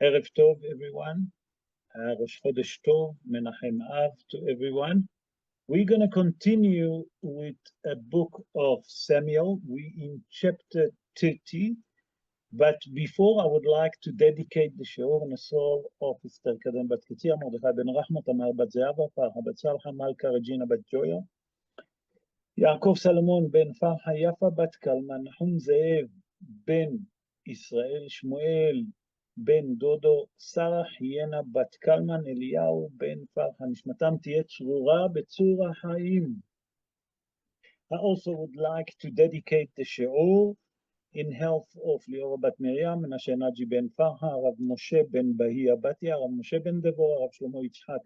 Erev Tov, everyone. Rosh Chodesh Tov, Menachem Av to everyone. We're going to continue with a book of Samuel. We're in chapter 30. But before, I would like to dedicate the shiur and the soul of Esther Kadem Bat Ketzia, Mordechai ben Rachma, Tamar Bat Zeava, Farha Bat Salcha, Malka Regina Bat Joya, Yaakov Salomon ben Farha, Yafa Bat Kalman, Nahum Zeev ben Israel, Shmuel ben Dodo, Sarah Hiena Bat Kalman, Eliyahu ben Farha, Nishmatam תהיה צרורה בצור החיים. I also would like to dedicate the shiur in health of Lior Bat Miriam, Menashe Naji ben Farha, Rav Moshe ben Bahia Batia, Rav Moshe ben Devorah, Rav Shlomo Yitzhak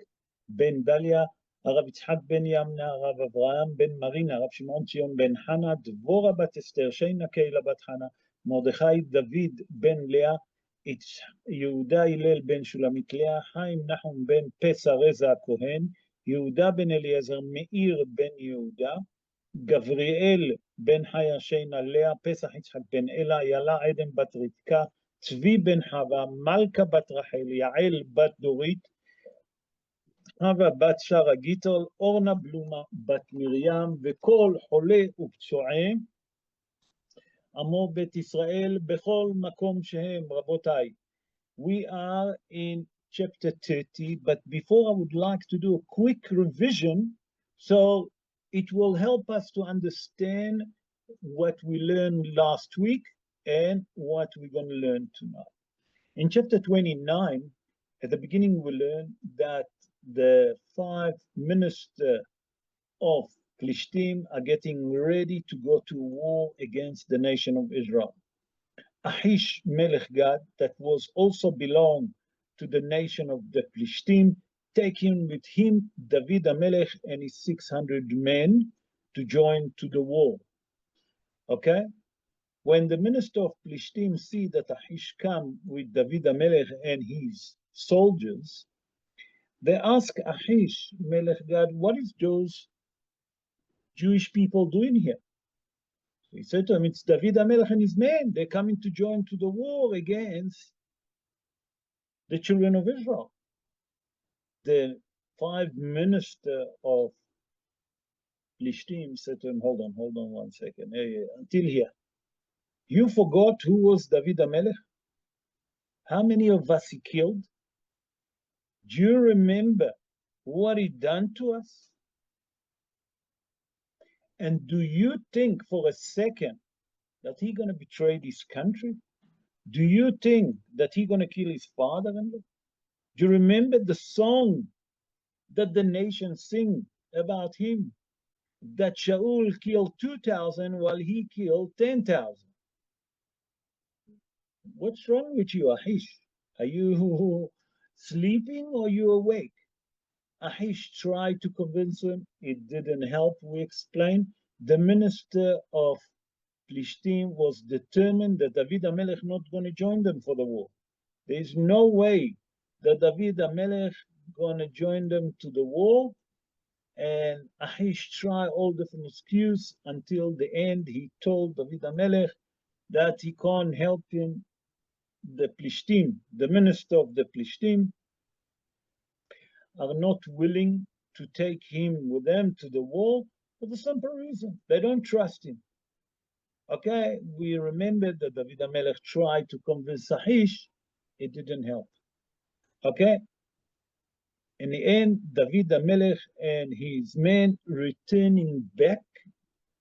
ben Dalia, Rav Yitzhak ben Yamna, Rav Avraham ben Marina, Rav Shimon Tzion ben Hana, Dvorah bat Esther, Sheina Keila bat Hana, Mordechai David ben Leah, Yehuda Hillel ben Shulamit Leah, Chaim Nahum ben Pesa Reza Kohen, Yehuda ben Eliezer, Meir ben Yehuda, Gavriel ben Haya Sheina Lea, Pesach Yitzhak ben Ela, Yala Eden bat Ritka, Tzvi ben Hava, Malka bat Rachel, Yael bat Dorit, Hava bat Shara Gitol, Orna Bluma bat Miriam, וכל חולה ופצועה, עמו בית ישראל, בכל מקום שהם. רבותיי, we are in chapter 30, but before I would like to do a quick revision, so it will help us to understand what we learned last week and what we're going to learn tonight. In chapter 29, at the beginning, we learned that the 5 ministers of Plishtim are getting ready to go to war against the nation of Israel. Achish Melech Gad, that was also belonged to the nation of the Plishtim, taking with him David HaMelech and his 600 men to join to the war. Okay? When the minister of Plishtim see that Achish come with David HaMelech and his soldiers, they ask Achish Melech Gad, what is those Jewish people doing here? So he said to him, it's David HaMelech and his men. They're coming to join to the war against the children of Israel. The 5 ministers of Plishtim said to him, hold on 1 second, until here. You forgot who was David HaMelech? How many of us he killed? Do you remember what he done to us? And do you think for a second that he's going to betray this country? Do you think that he's going to kill his father-in-law? Do you remember the song that the nation sing about him? That Shaul killed 2,000 while he killed 10,000. What's wrong with you, Achish? Are you sleeping or you awake? Achish tried to convince him. It didn't help, we explained. The minister of Plishtim was determined that David HaMelech not going to join them for the war. There is no way that David HaMelech going to join them to the war. And Achish tried all different excuses until the end. He told David HaMelech that he can't help him. The Plishtim, the minister of the Plishtim, are not willing to take him with them to the war for the simple reason. They don't trust him. Okay, we remember that David HaMelech tried to convince Achish. It didn't help. Okay? In the end, David HaMelech and his men returning back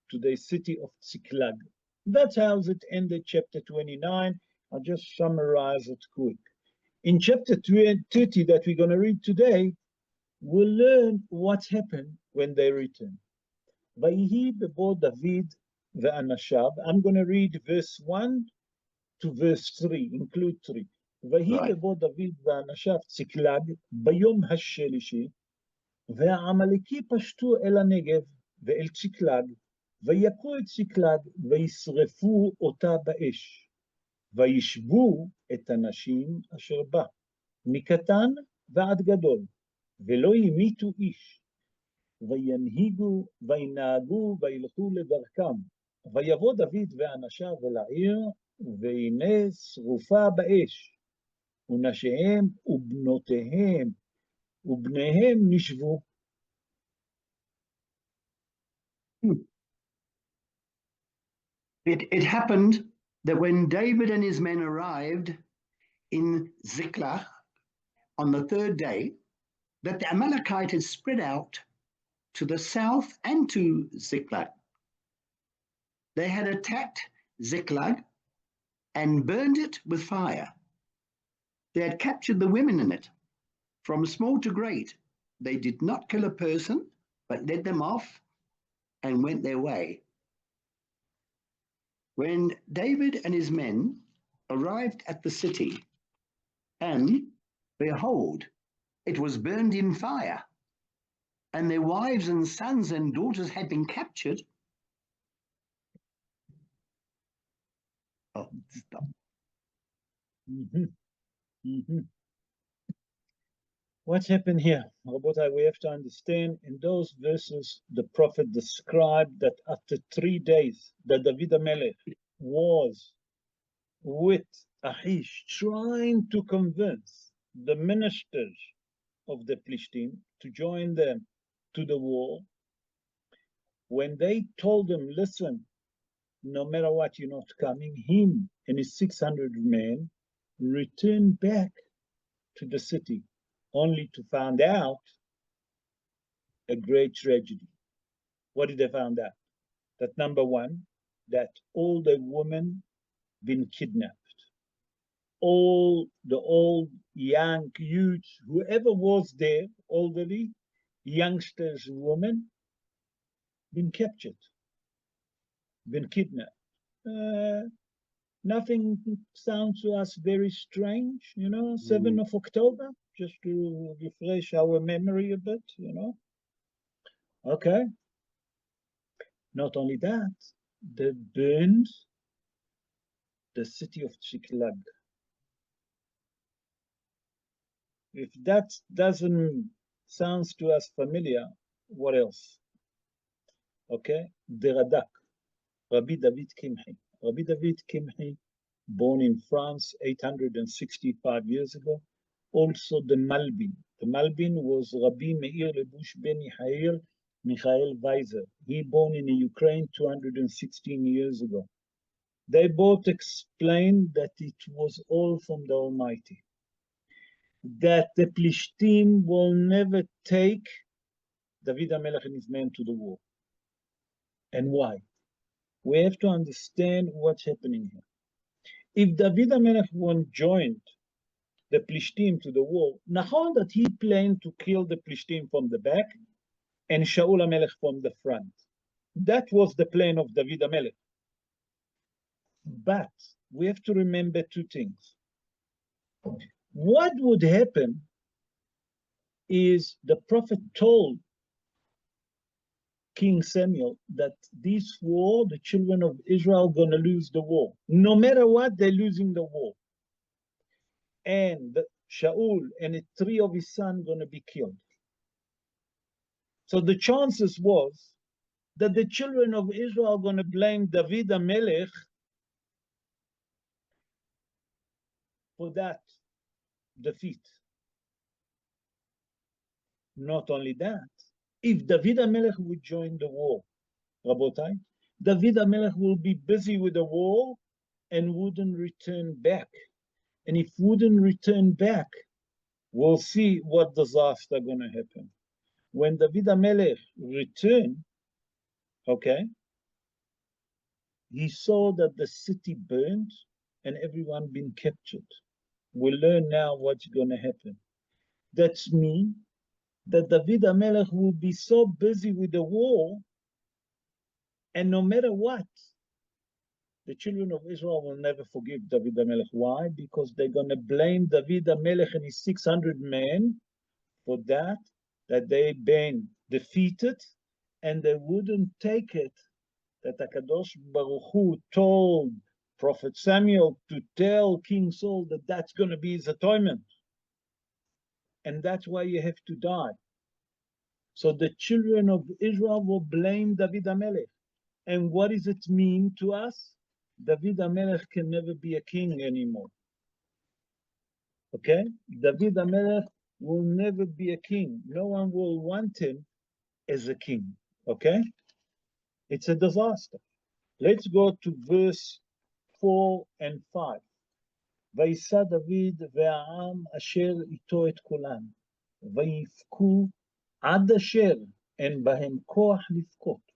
to the city of Tziklag. That's how it ended chapter 29. I'll just summarize it quick. In chapter 30 that we're going to read today, we'll learn what happened when they returned. Vayihi bebo David ve'anashav. I'm going to read verse 1 to verse 3, include 3. ויהי בבוא דוד ואנשיו צקלג ביום השלישי, והעמלקי פשטו אל הנגב ואל צקלג, ויכו את צקלג וישרפו אותה באש, וישבו את הנשים אשר בה, מקטן ועד גדול, ולא ימיתו איש, וינהיגו וינהגו וילכו לדרכם, ויבוא דוד ואנשיו אל העיר, והנה שרופה באש, ונשיהם ובנותיהם ובניהם נשבו. It happened that when David and his men arrived in Ziklag on the third day, that the Amalekite had spread out to the south and to Ziklag. They had attacked Ziklag and burned it with fire. They had captured the women in it, from small to great. They did not kill a person, but led them off and went their way. When David and his men arrived at the city, and behold, it was burned in fire, and their wives and sons and daughters had been captured. Oh, stop. What's happened here? Rabotai, we have to understand, in those verses, the prophet described that after 3 days, that David HaMelech was with Achish trying to convince the ministers of the Plishtim to join them to the war. When they told him, listen, no matter what, you're not coming, him and his 600 men returned back to the city, only to find out a great tragedy. What did they find out? That number one, that all the women been kidnapped. All the old, young, youths, whoever was there, elderly, youngsters, women, been captured, been kidnapped. Nothing sounds to us very strange, 7th of October, just to refresh our memory a bit, Okay. Not only that, they burned the city of Ziklag. If that doesn't sound to us familiar, what else? Okay, the Radak, Rabbi David Kimhi. Rabbi David Kimhi, born in France 865 years ago. Also the Malbim. The Malbim was Rabbi Meir Lebush ben Michael Weiser. He born in Ukraine 216 years ago. They both explained that it was all from the Almighty, that the Plishtim will never take David HaMelech and his men to the war. And why? We have to understand what's happening here. If David HaMelech won't join the Plishtim to the war, Nahon that he planned to kill the Plishtim from the back and Shaul HaMelech from the front. That was the plan of David HaMelech. But we have to remember two things. What would happen is the prophet told King Samuel that this war, the children of Israel are going to lose the war. No matter what, they're losing the war. And Shaul and 3 of his sons going to be killed. So the chances was that the children of Israel are going to blame David HaMelech for that defeat. Not only that, if David HaMelech would join the war, Rabotai, David HaMelech will be busy with the war and wouldn't return back. And if wouldn't return back, we'll see what disaster going to happen. When David HaMelech returned, okay, he saw that the city burned and everyone been captured. We'll learn now what's going to happen. That's mean that David HaMelech will be so busy with the war, and no matter what, the children of Israel will never forgive David HaMelech. Why? Because they're going to blame David HaMelech and his 600 men for that they've been defeated, and they wouldn't take it that HaKadosh Baruch Hu told Prophet Samuel to tell King Saul that that's going to be his atonement. And that's why you have to die. So the children of Israel will blame David HaMelech. And what does it mean to us? David HaMelech can never be a king anymore. Okay? David HaMelech will never be a king. No one will want him as a king. Okay? It's a disaster. Let's go to verse 4 and 5. וישא דוד והעם אשר איתו את כולם, ויבכו עד אשר אין בהם כוח לבכות.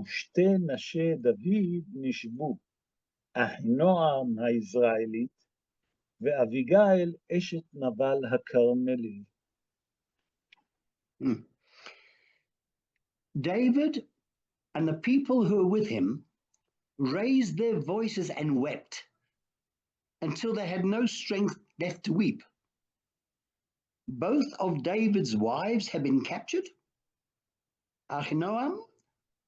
ושתי נשי דוד נשבו, אחינועם היזרעאלית, ואביגיל אשת נבל הכרמלי. David and the people who were with him raised their voices and wept until they had no strength left to weep. Both of David's wives had been captured, Ahinoam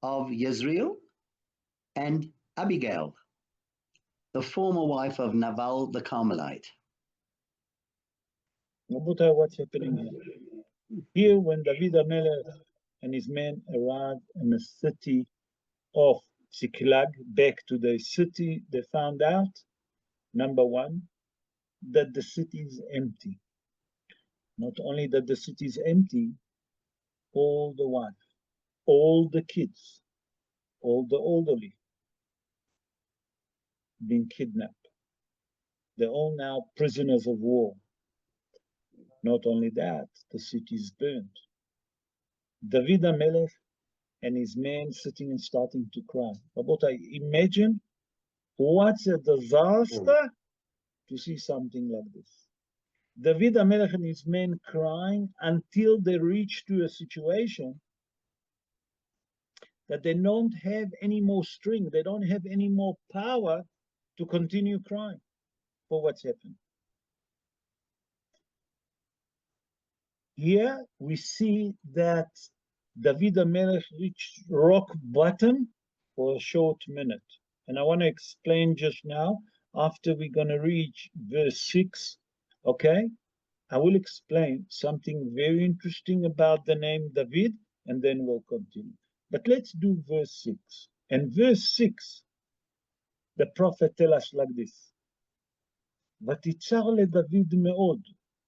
of Jezreel and Abigail, the former wife of Nabal the Carmelite. רבותיי, what's happening here? Here, when David HaMelech and his men arrived in the city of Ziklag, back to the city, they found out, number one, that the city is empty. Not only that the city is empty, all the wives, all the kids, all the elderly, been kidnapped. They're all now prisoners of war. Not only that, the city is burned. David HaMelech and his men sitting and starting to cry. Rabotai, imagine what's a disaster to see something like this. David HaMelech and his men crying until they reach to a situation that they don't have any more strength, they don't have any more power to continue crying for what's happened. Here we see that David HaMelech reached rock bottom for a short minute. And I want to explain just now, after we're going to reach verse 6, okay? I will explain something very interesting about the name David, and then we'll continue. But let's do verse 6. And verse 6, the prophet tells us like this, ותצר לדוד מאוד,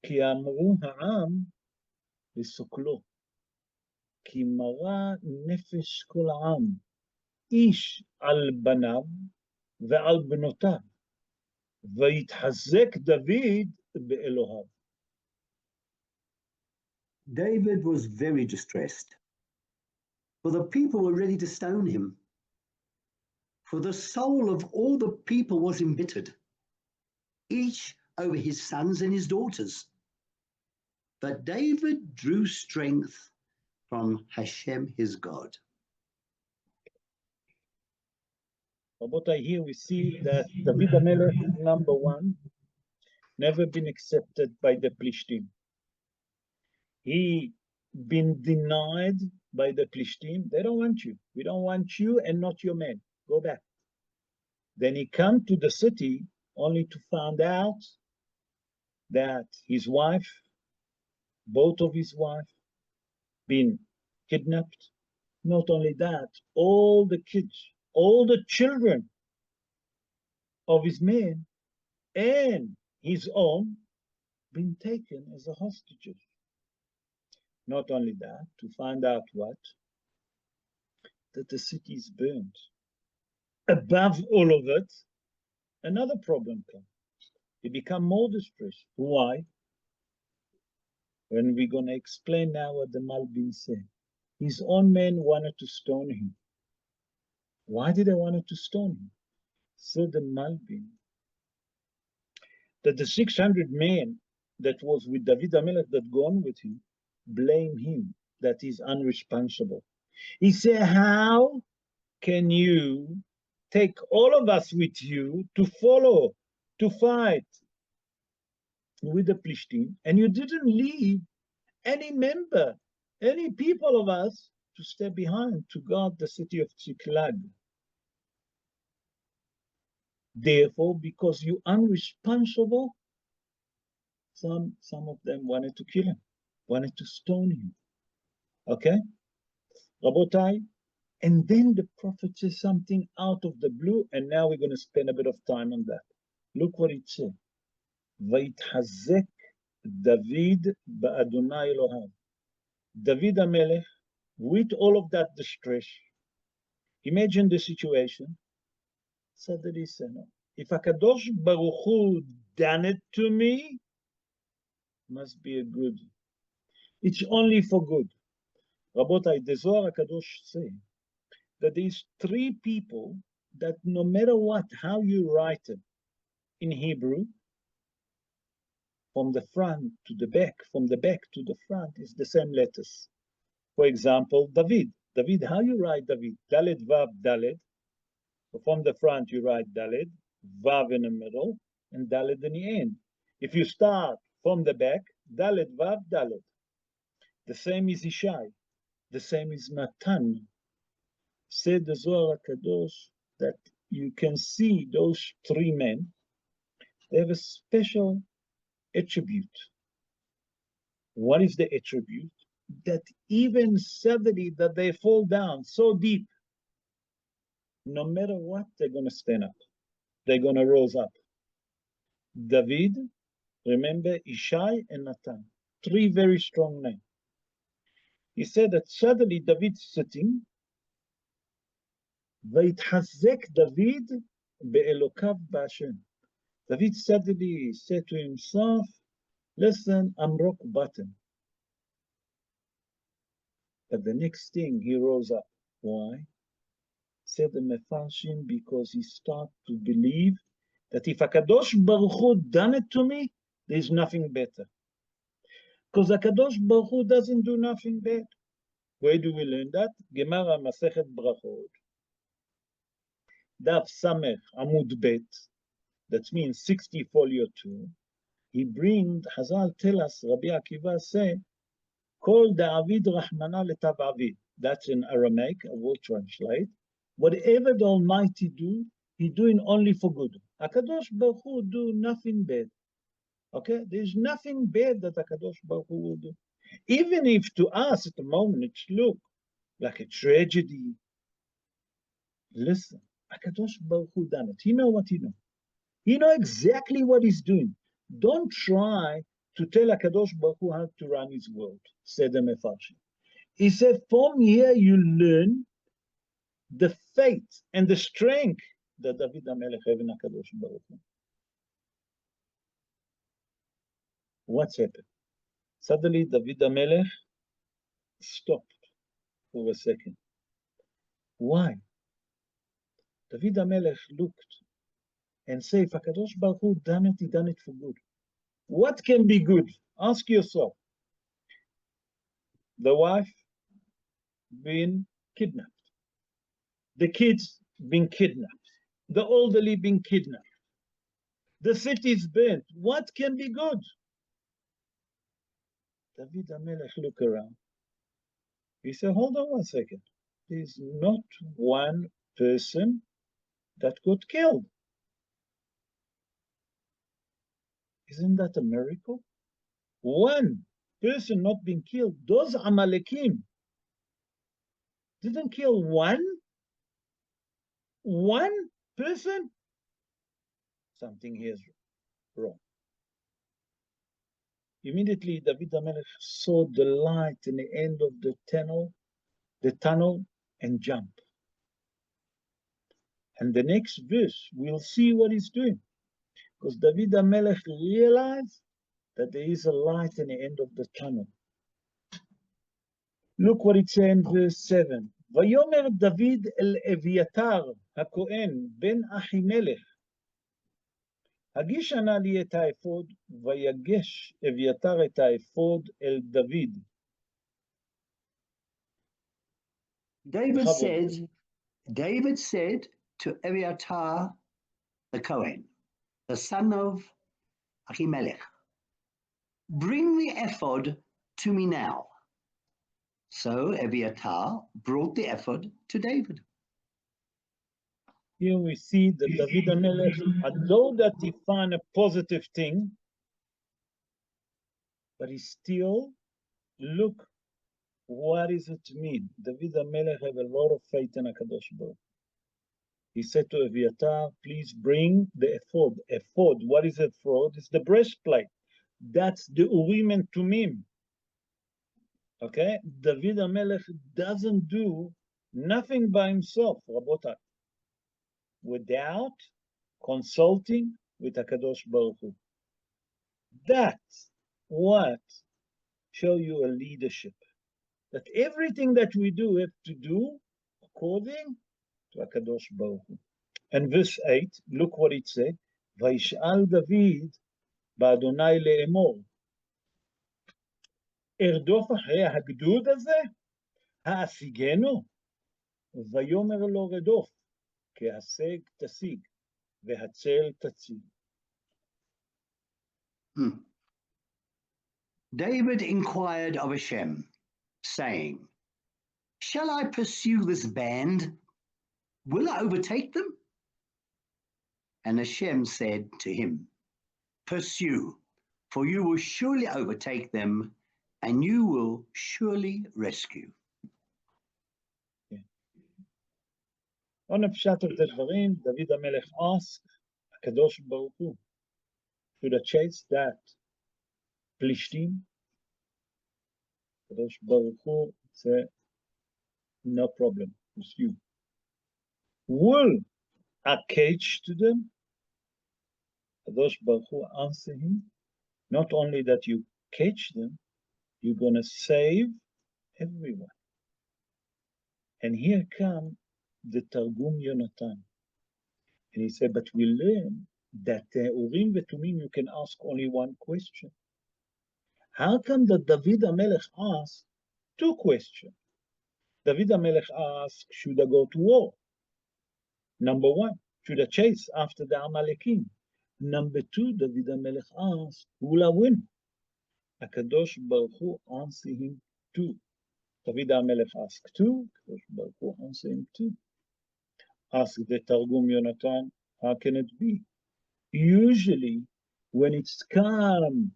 כי אמרו העם לסוקלו, כי מרה נפש כל העם, איש על בניו ועל בנותיו, ויתחזק דוד באלוהיו. David was very distressed, for the people were ready to stone him. For the soul of all the people was embittered, each over his sons and his daughters. But David drew strength from Hashem, his God. Rabotai, here we see that David HaMelech, number one, never been accepted by the Plishtim. He been denied by the Plishtim. They don't want you. We don't want you and not your men. Go back. Then he come to the city only to find out that his wife, both of his wife, been kidnapped. Not only that, all the kids, all the children of his men and his own been taken as a hostages. Not only that, to find out what? That the city is burned. Above all of it, another problem comes. He become more distressed. Why? When we're going to explain now what the Malbim said. His own men wanted to stone him. Why did they want to stone him? Said the Malbim that the 600 men that was with David HaMelech that gone with him blame him that he's unresponsible. He said, how can you take all of us with you to follow, to fight with the Plishtim, and you didn't leave any member, any people of us to stay behind to guard the city of Ziklag? Therefore, because you're unresponsible, some of them wanted to kill him, wanted to stone him. Okay? Rabotai, and then the prophet says something out of the blue, and now we're going to spend a bit of time on that. Look what it said. ויתחזק דוד באדוני אלוהיו. David HaMelech, with all of that distress, imagine the situation. Suddenly said, no, if HaKadosh Baruch Hu done it to me, must be a good. It's only for good. Rabotai, the Zohar HaKadosh say that these three people that no matter what, how you write it in Hebrew, from the front to the back, from the back to the front is the same letters. For example, David. David, how you write David? Dalet Vav Dalet. So from the front you write Dalet, Vav in the middle, and Dalet in the end. If you start from the back, Dalet Vav Dalet. The same is Ishai. The same is Natan. Said the Zohar HaKadosh that you can see those three men, they have a special attribute. What is the attribute? That even suddenly that they fall down so deep, no matter what, they're going to stand up. They're going to rise up. David, remember, Ishai and Natan, three very strong men. He said that suddenly David's sitting, ויתחזק דוד באלוקיו בהשם. David suddenly said to himself, listen, I'm rock bottom. But the next thing he rose up. Why? Said the Mefarshim, because he started to believe that if HaKadosh Baruch Hu done it to me, there's nothing better. Because HaKadosh Baruch Hu doesn't do nothing bad. Where do we learn that? Gemara Masechet Brachot, Daf Samech Amud Bet, that means 60 folio 2. He brings, Hazal tell us, Rabbi Akiva say, Kol David Rahmana letav Avid. That's in Aramaic, I will translate. Whatever the Almighty do, He doing only for good. HaKadosh Baruch Hu do nothing bad. Okay? There's nothing bad that HaKadosh Baruch Hu will do. Even if to us at the moment it looks like a tragedy. Listen, HaKadosh Baruch Hu done it. He know what He know. He know exactly what He's doing. Don't try to tell HaKadosh Baruch Hu how to run His world, said the Mefarshim. He said, from here you learn the faith and the strength that David HaMelech have in HaKadosh Baruch Hu. What's happened? Suddenly David HaMelech stopped for a second. Why? David HaMelech looked and said, if HaKadosh Baruch Hu done it, He done it for good. What can be good? Ask yourself. The wife being kidnapped. The kids being kidnapped. The elderly being kidnapped. The city's burnt. What can be good? David HaMelech looked around. He said, hold on one second. There's not one person that got killed. Isn't that a miracle? One person not being killed. Those Amalekim didn't kill one person. Something here is wrong. Immediately, David HaMelech saw the light in the end of the tunnel, and jumped. And the next verse, we'll see what he's doing. Because David HaMelech realized that there is a light in the end of the tunnel. Look what it says in verse 7. ויאמר דוד אל אביתר הכהן בן אחימלך, הגיש נא לי את האפוד, ויגש אביתר את האפוד אל דוד. David said to Abiatar the Kohen, the son of Ahimelech, bring the ephod to me now. So Abiatar brought the ephod to David. Here we see that David HaMelech, although that he found a positive thing, but he still look, what does it mean? David HaMelech have a lot of faith in HaKadosh Baruch. he said to Aviatar, please bring the ephod. Ephod, what is ephod? It's the breastplate. That's the Urim and Tumim. Okay? David HaMelech doesn't do nothing by himself, Rabotai, without consulting with HaKadosh Baruch Hu. That's what show you a leadership. That everything that we do have to do according to HaKadosh Baruch Hu. And verse 8, look what it says. וישאל דוד באדוני לאמור. ארדוף אחרי הגדוד הזה? האשיגנו? ויאמר לו רדוף, כי השג תשיג, והצל תציל. David inquired of Hashem, saying, shall I pursue this band? Will I overtake them? And Hashem said to him, pursue, for you will surely overtake them, and you will surely rescue. On הפשט of the דברים, דוד המלך asked הקדוש ברוך הוא, should I chase that פלישתים? הקדוש ברוך הוא said, no problem, pursue. Will I catch to them? Kadosh Baruch Hu answer him, not only that you catch them, you're going to save everyone. And here come the Targum Yonatan. And he said, but we learn that Urim Vetumim, you can ask only one question. How come that David HaMelech asked two questions? David HaMelech asked, should I go to war? Number one, should I chase after the Amalekim? Number two, David HaMelech asked, will I win? HaKadosh Baruch Hu answered him two. David HaMelech asked two, HaKadosh Baruch Hu answered him two. Ask the Targum Yonatan, how can it be? Usually, when it's come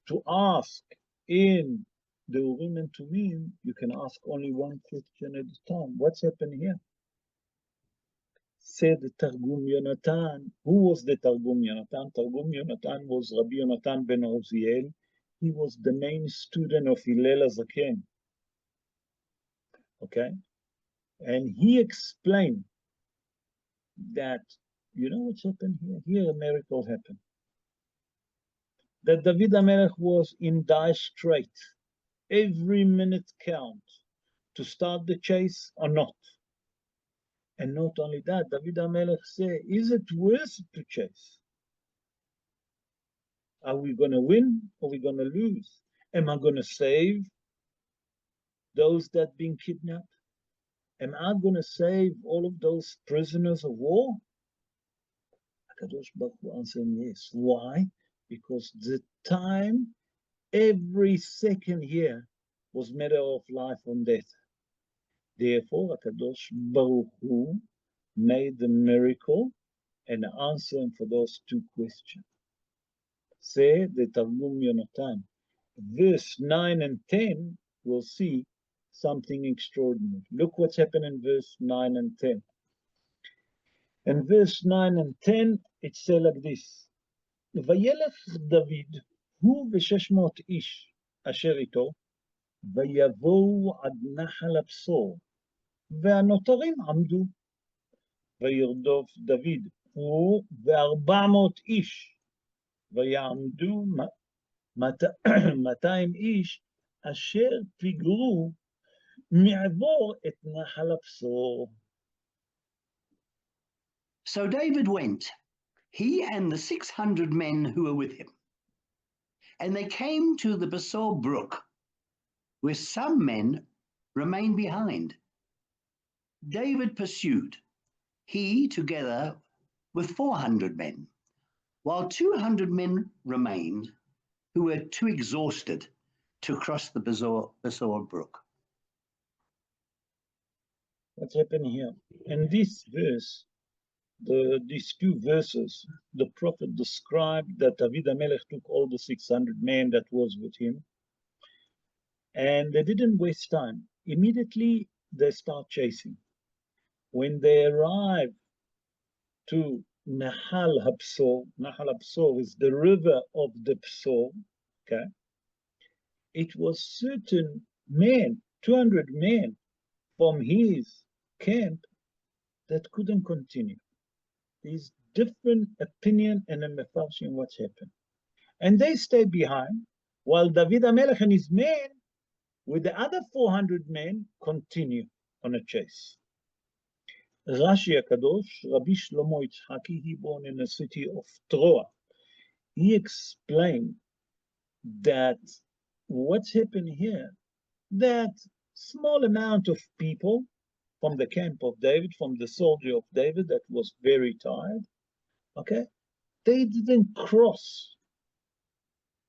to ask in the Urim and Tumim, you can ask only one question at a time. What's happened here? Said the Targum Yonatan. Who was the Targum Yonatan? Targum Yonatan was Rabbi Yonatan ben Uziel. He was the main student of Hillel HaZaken. Okay? And he explained that, you know what's happened here? Here a miracle happened. That David HaMelech was in dire strait. Every minute counts to start the chase or not. And not only that, David HaMelech said, is it worth to chase? Are we going to win or are we going to lose? Am I going to save those that been kidnapped? Am I going to save all of those prisoners of war? HaKadosh Baruch Hu answered yes. Why? Because the time, every second here was matter of life and death. Therefore, HaKadosh Baruch Hu made the miracle and answered for those two questions. Say the Targum Yonatan. Verse 9 and 10, we'll see something extraordinary. Look what's happened in verse 9 and 10. In verse 9 and 10, it says like this. וילך דוד, הוא ו600 איש אשר איתו, ויבואו עד נחל הבשור, והנותרים עמדו. וירדוף דוד, הוא ו400 איש, ויעמדו 200 איש, אשר פיגרו מעבור את נחל הבשור. So David went, he and the 600 men who were with him. And they came to the Besor brook, where some men remained behind. David pursued, he together with 400 men, while 200 men remained who were too exhausted to cross the Besor brook. What's happened here? In this verse, these two verses, the prophet described that David HaMelech took all the 600 men that was with him, and they didn't waste time. Immediately, they start chasing. When they arrive to Nahal Habsor. Nahal Habsor is the river of the Psor. Okay, it was certain men, 200 men from his camp that couldn't continue. There's different opinion and a mefarshim what's happened, and they stay behind, while David HaMelech and his men, with the other 400 men, continue on a chase. Rashi HaKadosh, Rabbi Shlomo Yitzhaki, he born in the city of Troa. He explained that what's happened here, that small amount of people from the camp of David, from the soldier of David that was very tired, okay, they didn't cross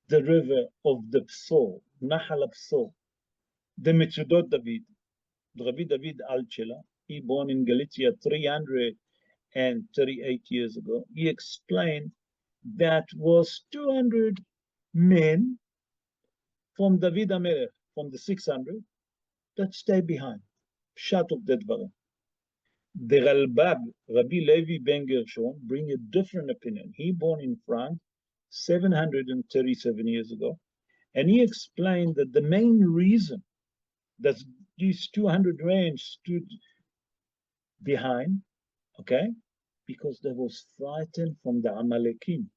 the river of the Psor, Nahal Psor, the Mitzudot David, Rabbi David Alchela. He born in Galicia 338 years ago. He explained that was 200 men from David HaMelech, from the 600, that stay behind. Pshat of the Dvarim. The Ralbag, Rabbi Levy ben Gershon, bring a different opinion. He born in France 737 years ago, and he explained that the main reason that these 200 men stood behind, okay, because they was frightened from the Amalekim.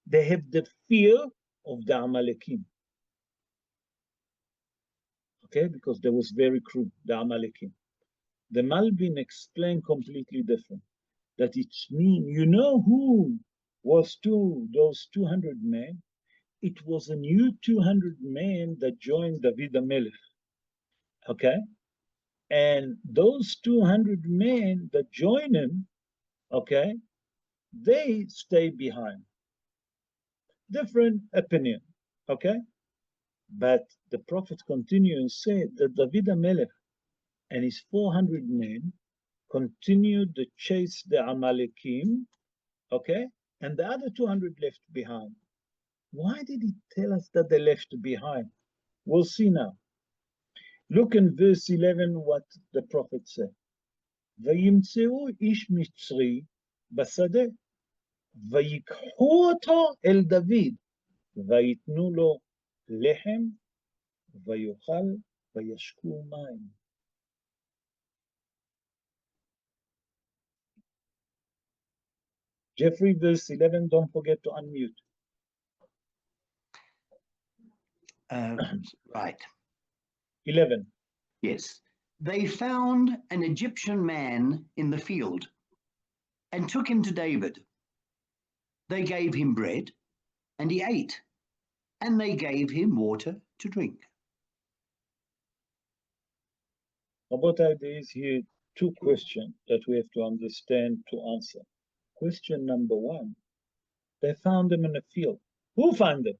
They have the fear of the Amalekim, okay, because they was very cruel, the Amalekim. The Malbim explained completely different, that it means, you know who was those 200 men? It was a new 200 men that joined David HaMelech, okay? And those 200 men that join him, okay, they stay behind. Different opinion, okay? But the prophet continued and said that David HaMelech and his 400 men continued to chase the Amalekim, okay? And the other 200 left behind. Why did he tell us that they left behind? We'll see now. Look in verse 11 what the prophet said. וימצאו איש מצרי בשדה, ויקחו אותו אל דוד, ויתנו לו לחם, ויאכל, וישקו מים. Jeffrey, verse 11, don't forget to unmute. Right. 11. Yes. They found an Egyptian man in the field and took him to David. They gave him bread and he ate, and they gave him water to drink. Rabotai, there is here two questions that we have to understand to answer. Question number one, they found him in a field. Who found him?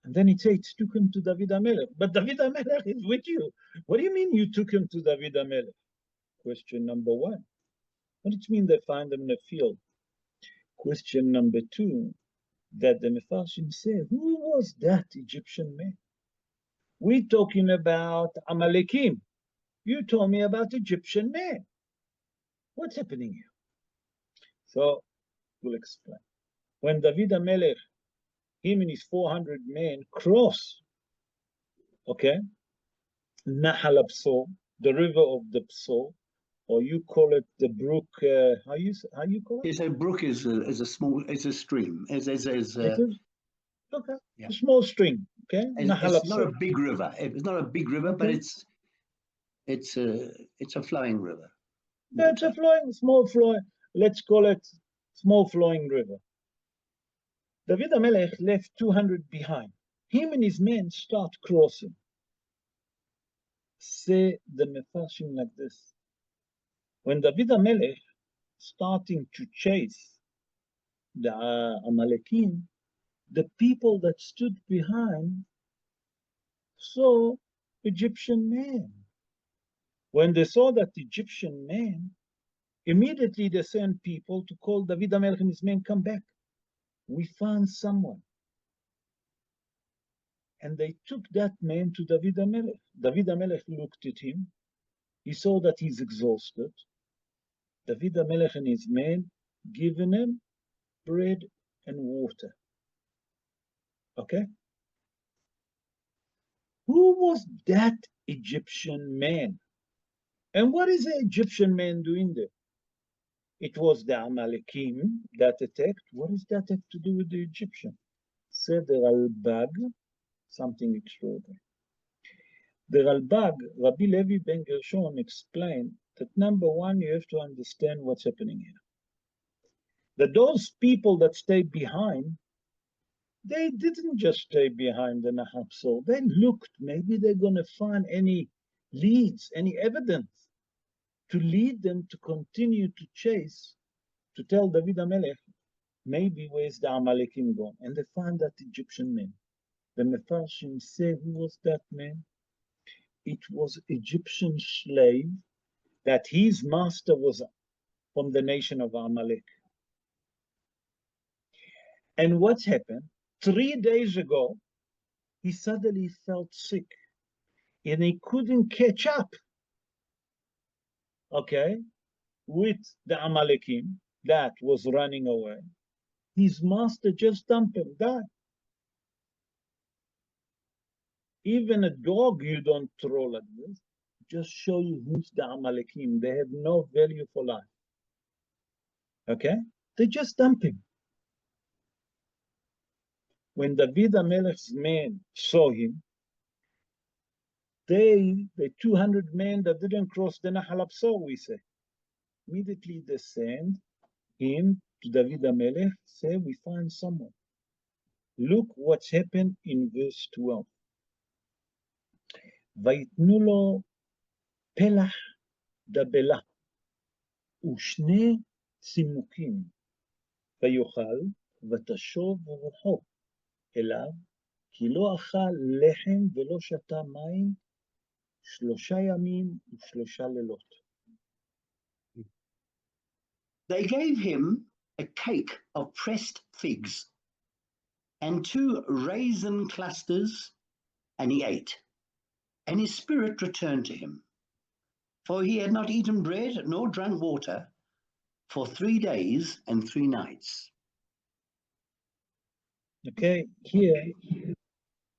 And then it says, took him to David HaMelech. But David HaMelech is with you. What do you mean you took him to David HaMelech? Question number one. What does it mean they found him in a field? Question number two, that the Mefarshim say, who was that Egyptian man? We're talking about Amalekim. You told me about Egyptian man. What's happening here? So we'll explain. When David HaMelech, him and his 400 men cross, okay, Nahal Psor, the river of the Psor, or you call it the brook. How you call it? Yes, a brook is a stream. Okay, yeah. a small stream. Okay, it's not a big river. It's not a big river, okay. But it's a flowing river. Yeah, it's a small flowing. Let's call it small flowing river. David HaMelech left 200 behind. Him and his men start crossing. Say the Mefarshim like this. When David HaMelech starting to chase the Amalekim, the people that stood behind saw Egyptian men. When they saw that Egyptian man, immediately they sent people to call David HaMelech and his men, come back. We found someone. And they took that man to David HaMelech. David HaMelech looked at him. He saw that he's exhausted. David HaMelech and his men given him bread and water. Okay? Who was that Egyptian man? And what is the Egyptian man doing there? It was the Amalekim that attacked. What does that have to do with the Egyptian? Said the Ralbag, something extraordinary. The Ralbag, Rabbi Levy ben Gershon, explained that number one, you have to understand what's happening here. That those people that stayed behind, they didn't just stay behind the Nahab Sol. They looked, maybe they're going to find any leads, any evidence to lead them to continue to chase, to tell David HaMelech, maybe where's the Amalekim gone? And they found that Egyptian man. The Mefarshim say, who was that man? It was Egyptian slave that his master was from the nation of Amalek. And what's happened? 3 days ago, he suddenly felt sick and he couldn't catch up, okay, with the Amalekim that was running away. His master just dumped him, died. Even a dog you don't throw like this. Just show you who's the Amalekim. They have no value for life. Okay? They just dump him. When David HaMelech's men saw him, the 200 men that didn't cross the Nahal Absor, we say, immediately they send him to David HaMelech, say, we find someone. Look what's happened in verse 12. ויתנו לו פלח דבלה ושני צימוקים ויאכל ותשוב רוחו אליו כי לא אכל לחם ולא שתה מים 3 ימים ו3 לילות. They gave him a cake of pressed figs and 2 raisin clusters, and he ate. And his spirit returned to him, for he had not eaten bread nor drunk water for 3 days and 3 nights. Okay, here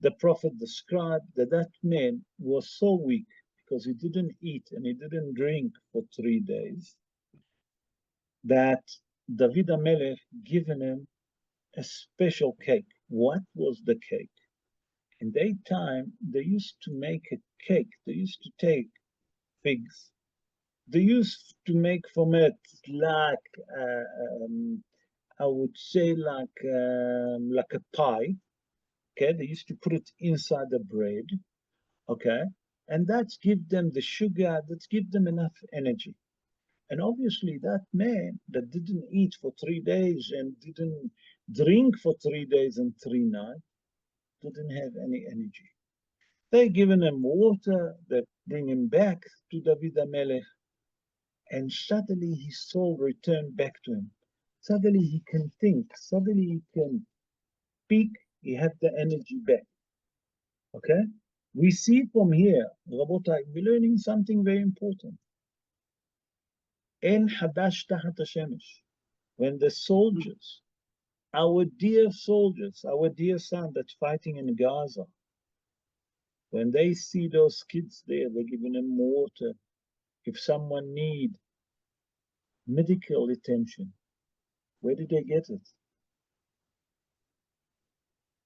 the prophet described that that man was so weak because he didn't eat and he didn't drink for 3 days that David HaMelech given him a special cake. What was the cake? In their time, they used to make a cake. They used to take figs. They used to make from it like, I would say like a pie. Okay, they used to put it inside the bread. Okay, and that's give them the sugar, that's give them enough energy. And obviously that man that didn't eat for 3 days and didn't drink for 3 days and 3 nights, didn't have any energy. They given him water that bring him back to David HaMelech, and suddenly his soul returned back to him. Suddenly he can think, suddenly he can speak, he had the energy back. Okay? We see from here, Rabotai, we're learning something very important. En hadash tahat hashemesh. When the soldiers, our dear soldiers, our dear son that's fighting in Gaza, when they see those kids there, they're giving them water. If someone need medical attention, where did they get it?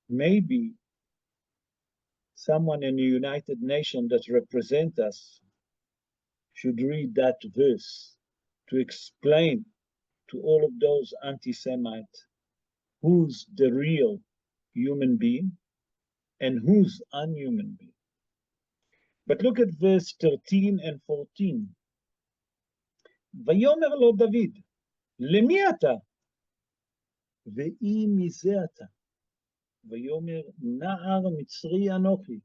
Maybe someone in the United Nations that represent us should read that verse to explain to all of those anti-Semites who's the real human being and who's unhuman being. But look at verse 13 and 14. ויאמר לו דוד, למי אתה? ואי מזה אתה. ויאמר נער מצרי אנוכי,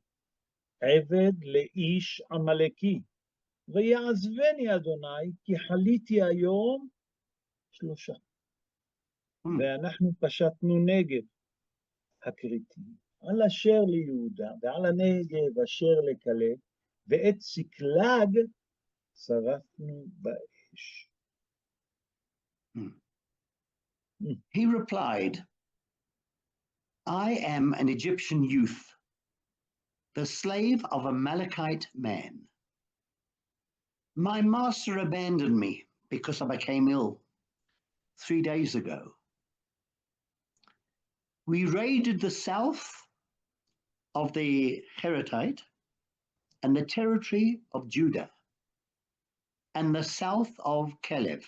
עבד לאיש עמלקי, ויעזבני אדוני, כי חליתי היום 3. ואנחנו פשטנו נגב הכריתי, על אשר ליהודה, ועל הנגב אשר לכלב, ואת צקלג שרפנו באש. He replied, I am an Egyptian youth, the slave of a Amalekite man. My master abandoned me because I became ill 3 days ago. We raided the south of the Heritite and the territory of Judah and the south of Caleb,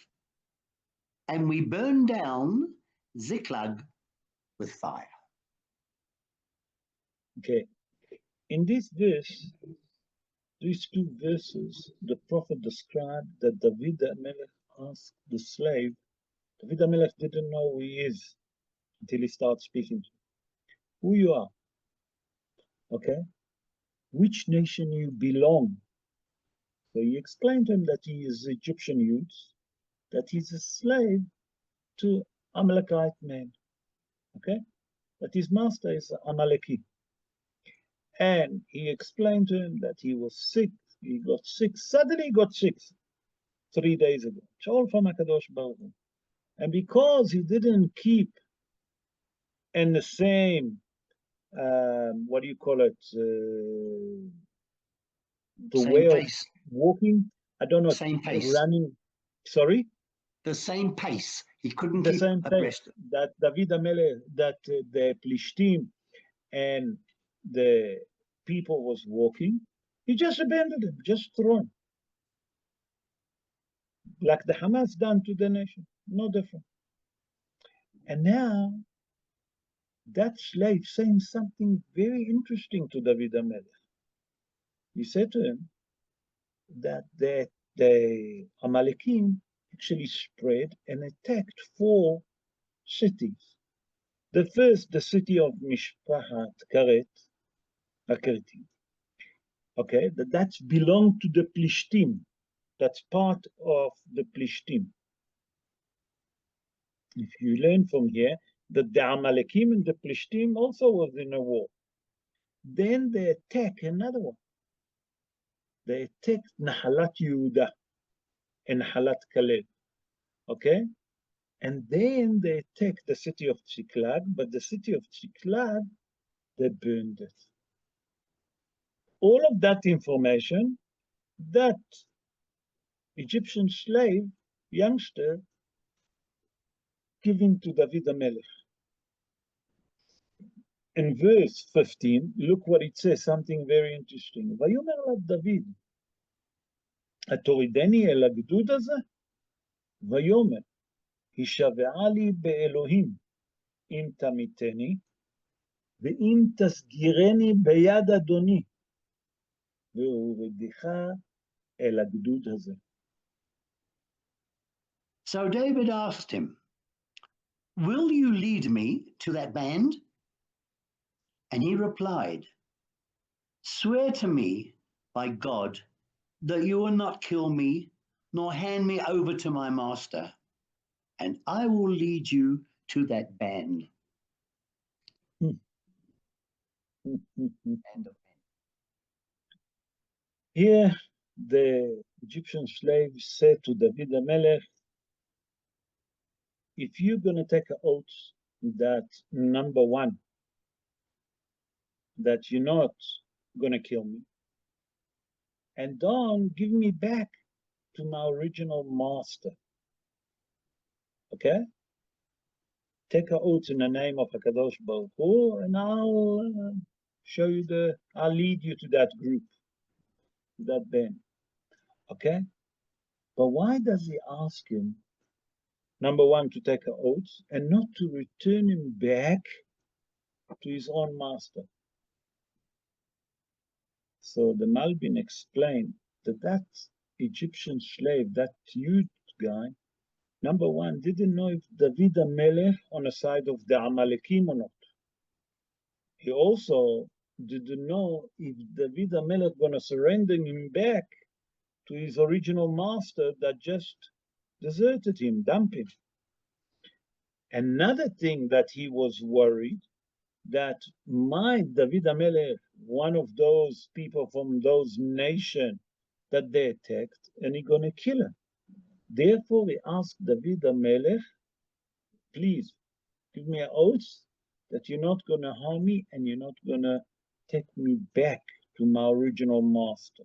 and we burned down Ziklag with fire. Okay. In this verse, these two verses, the prophet described that David HaMelech asked the slave. David HaMelech didn't know who he is until he starts speaking to him. Who you are, okay? Which nation you belong. So he explained to him that he is Egyptian youth, that he's a slave to Amalekite man, okay? That his master is Amaleki. And he explained to him that he was sick. He got sick. Suddenly he got sick 3 days ago. It's all from HaKadosh Baruch Hu. And because he didn't keep in the same, what do you call it? The Same way pace. of walking. I don't know. Same pace. Running. Sorry? The same pace. He couldn't The keep same pace abreast. that David HaMelech, that the Plishtim and the people was walking. He just abandoned him, just thrown. Like the Hamas done to the nation. No different. And now that slave saying something very interesting to David HaMelech. He said to him that the Amalekim actually spread and attacked 4 cities. The first, the city of Mishpahat Karet, Akerti. Okay, that's belonged to the Plishtim. That's part of the Plishtim. If you learn from here that the Amalekim and the Plishtim also was in a war. Then they attack another one. They attacked Nahalat Yehuda and Nahalat Kaleb. Okay? And then they attacked the city of Ziklag, but the city of Ziklag, they burned it. All of that information, that Egyptian slave, youngster, given to David HaMelech. In verse 15, look what it says, something very interesting. ויאמר לה דוד, התורידני אל הגדוד הזה? ויאמר, הישבעה לי באלוהים, אם תמיתני, ואם תסגירני ביד אדוני, והורידך אל הגדוד הזה. So David asked him, will you lead me to that band? And he replied, swear to me by God that you will not kill me, nor hand me over to my master, and I will lead you to that band. Here, the Egyptian slave said to David HaMelech, if you're going to take an oath that, number one, that you're not going to kill me, and don't give me back to my original master, okay? Take an oath in the name of HaKadosh Baruch Hu, and I'll show you I'll lead you to that group, to that band, okay? But why does he ask him, number one, to take an oath and not to return him back to his own master? So the Malbim explained that Egyptian slave, that youth guy, number one, didn't know if David HaMelech on the side of the Amalekim or not. He also didn't know if David HaMelech going to surrender him back to his original master that just deserted him, dumped him. Another thing that he was worried, that might David HaMelech, one of those people from those nations that they attacked, and he's going to kill him. Therefore he asked David HaMelech, please give me an oath that you're not going to harm me and you're not going to take me back to my original master.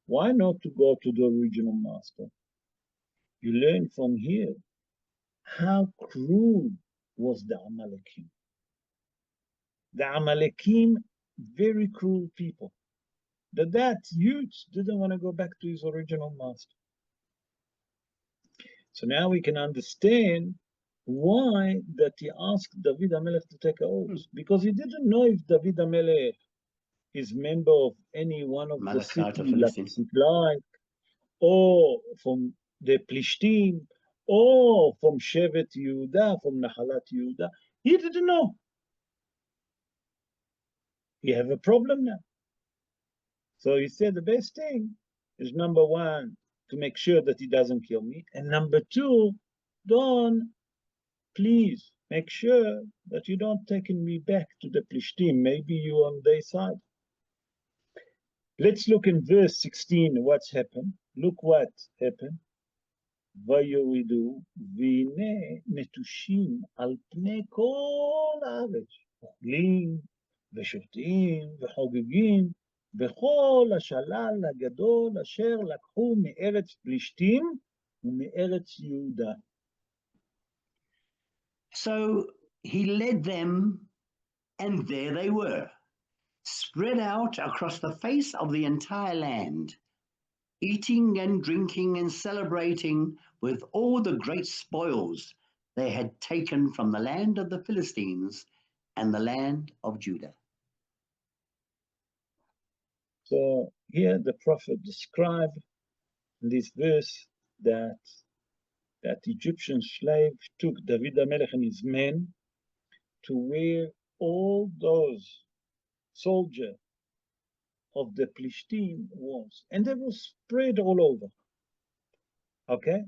Why not to go to the original master? You learn from here how cruel was the Amalekim. The Amalekim, very cruel people. That youth didn't want to go back to his original master. So now we can understand why that he asked David HaMelech to take an oath. Because he didn't know if David HaMelech is member of any one of the cities like Ziklag, or from the Plishtim, or from Shevet Yehuda, from Nahalat Yehuda. He didn't know. He have a problem now. So he said the best thing is, number one, to make sure that he doesn't kill me. And number two, please make sure that you don't take me back to the Plishtim. Maybe you on their side. Let's look in verse 16 what's happened. Look what happened. ויורידו, והנה נטושים על פני כל הארץ, אוכלים ושותים וחוגגים בכל השלל הגדול אשר לקחו מארץ פלישתים ומארץ יהודה. So he led them, and there they were, spread out across the face of the entire land, eating and drinking and celebrating with all the great spoils they had taken from the land of the Philistines and the land of Judah. So here the prophet described in this verse that Egyptian slave took David HaMelech and his men to where all those soldiers of the Plishtim was, and they were spread all over. Okay?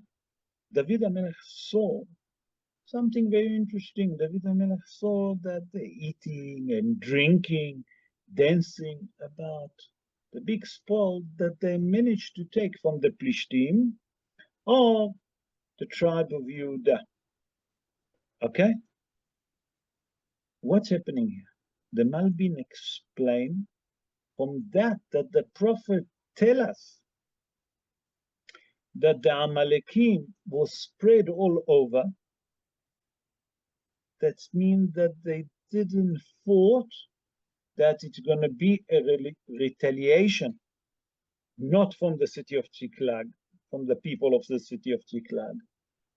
David HaMelech saw something very interesting. David HaMelech saw that they're eating and drinking, dancing about the big spoil that they managed to take from the Plishtim or the tribe of Yehuda. Okay? What's happening here? The Malbim explained from that the prophet tell us that the Amalekim was spread all over. That means that they didn't thought that it's going to be a retaliation, not from the city of Ziklag, from the people of the city of Ziklag,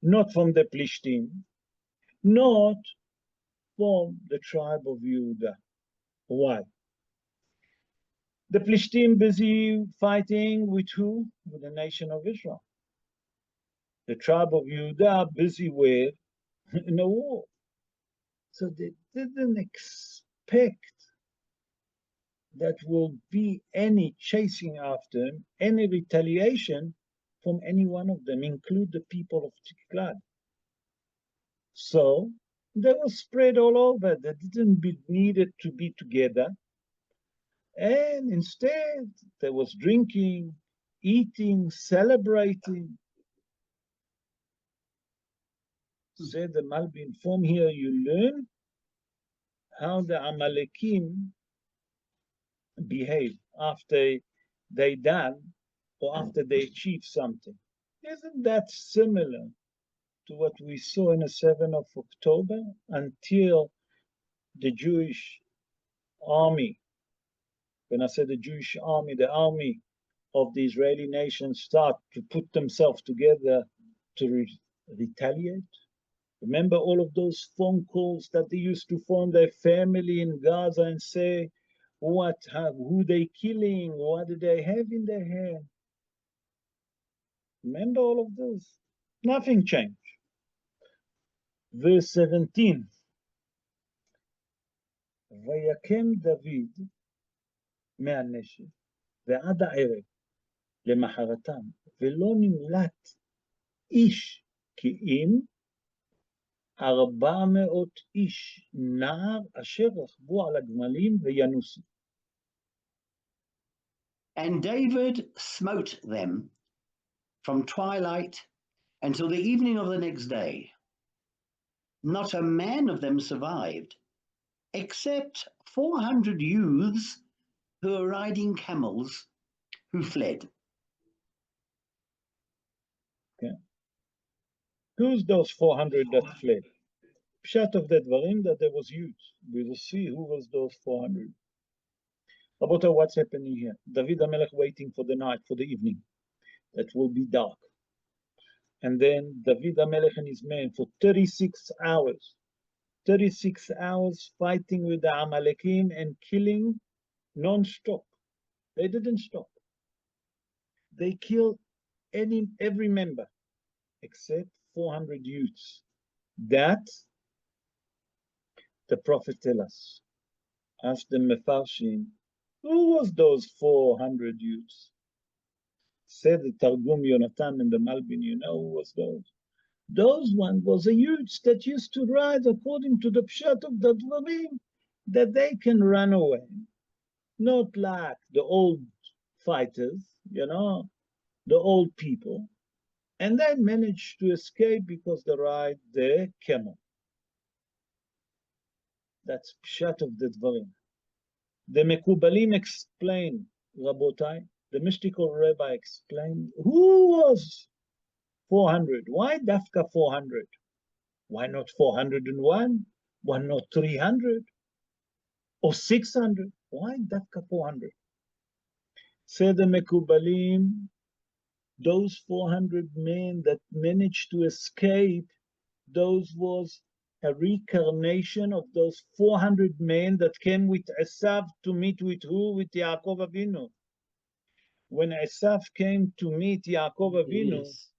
not from the Plishtim, not from the tribe of Yehuda. Why? The Plishtim busy fighting with who? With the nation of Israel. The tribe of Yehuda busy with in a war. So they didn't expect that will be any chasing after him, any retaliation from any one of them, include the people of Ziklag. So they were spread all over. They didn't needed to be together. And instead, there was drinking, eating, celebrating. Said the Malbim, from here you learn how the Amalekim behave after they done or after they achieve something. Isn't that similar to what we saw in the 7th of October until the Jewish army, when I say the Jewish army, the army of the Israeli nation start to put themselves together to retaliate? Remember all of those phone calls that they used to phone their family in Gaza and say, who they killing, what do they have in their hand? Remember all of those? Nothing changed. Verse 17. ויקם דוד מהנשק ועד הערב למחרתם, ולא נמלט איש כי אם 400 איש נער אשר רכבו על הגמלים וינוסו. And David smote them from twilight until the evening of the next day. Not a man of them survived, except 400 youths who were riding camels who fled. Okay. Who's those 400 that fled? Pshat of the dvarim that there was youth. We will see who was those 400. About what's happening here? David HaMelech waiting for the night, for the evening. That will be dark. And then David HaMelech and his men for 36 hours. 36 hours fighting with the Amalekim and killing non-stop. They didn't stop. They killed every member except 400 youths. That the prophet tell us. Ask the Mefarshim, who was those 400 youths? Said the Targum Yonatan and the Malbin, you know who was those? Those one was a youths that used to ride according to the Pshat of the Dvarim, that they can run away. Not like the old fighters, you know, the old people. And they managed to escape because they ride the camel. That's Pshat of the Dvarim. The Mekubalim explain, Rabotai, the mystical rabbi explained, who was 400? Why Dafka 400? Why not 401? Why not 300? Or 600? Why Dafka 400? Say the Mekubalim, those 400 men that managed to escape, those was a reincarnation of those 400 men that came with Esav to meet with who? With Yaakov Avinu. When Esav came to meet Yaakov Avinu, yes,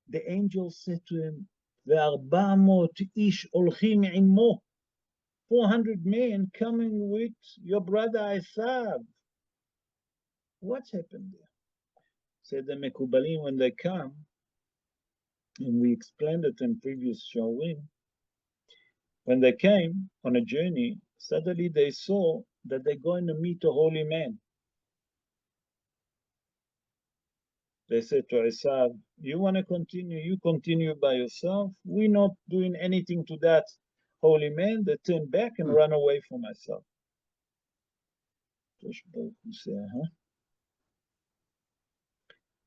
the angel said to him, "Ve'arba'amot ish olchim imo." 400 men coming with your brother Esav. What's happened there? Said the Mekubalim when they come, and we explained it in previous showing, when they came on a journey, suddenly they saw that they're going to meet a holy man. They said to Esav, you want to continue, you continue by yourself. We're not doing anything to that holy man. They turned back and ran away from Esav.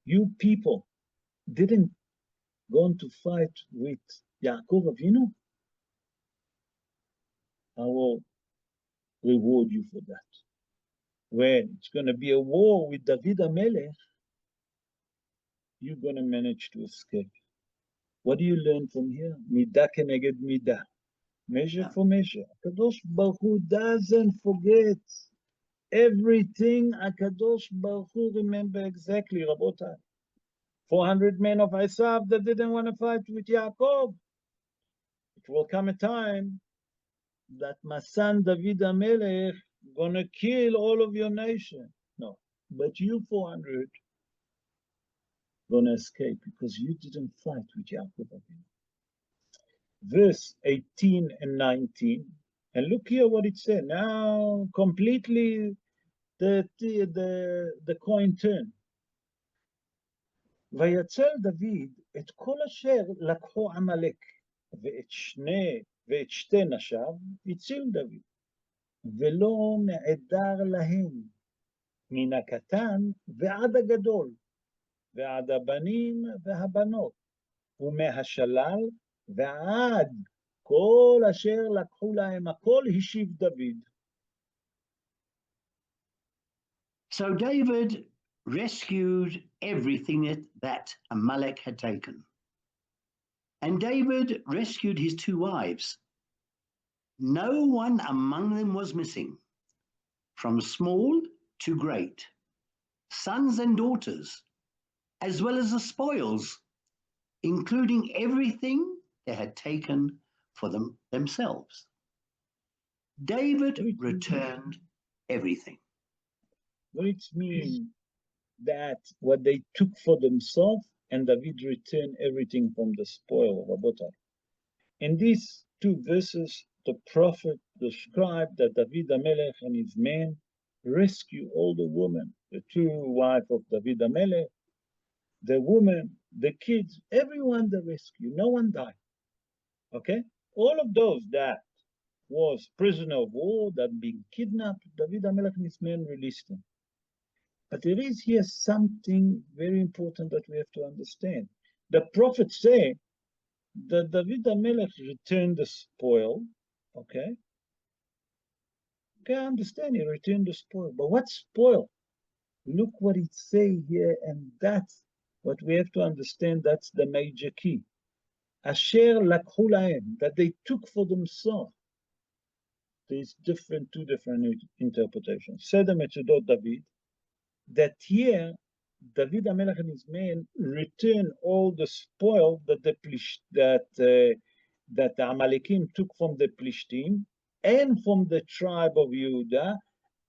You people didn't go to fight with Yaakov Avinu? I will reward you for that. When it's going to be a war with David HaMelech, you're going to manage to escape. What do you learn from here? Midah keneged midah. Measure for measure. Kadosh Baruch Hu doesn't forget everything. Kadosh Baruch Hu remember exactly, Rabotai. 400 men of Esav that didn't want to fight with Yaakov. It will come a time that my son David HaMelech gonna kill all of your nation. No, but you 400 gonna escape because you didn't fight with Yaakov Avinu. Verse 18 and 19, and look here what it said. Now completely the coin turn. ויצל דוד את כל אשר לקחו עמלק, ואת שתי נשיו הציל דוד, ולא נעדר להם מן הקטן ועד הגדול, ועד הבנים והבנות, ומהשלל ועד כל אשר לקחו להם, הכל השיב דוד. So David rescued everything that Amalek had taken. And David rescued his 2 wives. No one among them was missing, from small to great, sons and daughters, as well as the spoils, including everything they had taken for themselves. David returned everything. What it means that what they took for themselves, and David returned everything from the spoil of Rabotai. In these 2 verses, the prophet described that David HaMelech and his men rescue all the women, the 2 wives of David HaMelech, the woman the kids, everyone they rescue, no one died. Okay? All of those that was prisoner of war, that been kidnapped, David HaMelech and his men released them. But there is here something very important that we have to understand. The prophets say that David HaMelech returned the spoil, okay? Okay, I understand he returned the spoil, but what spoil? Look what it says here, and that's what we have to understand. That's the major key. Asher lakhu lahem, that they took for themselves. There's two different interpretations. Seder Metzudot David, that here David HaMelech and his men return all the spoil that the Amalekim took from the Plishtim and from the tribe of Yehuda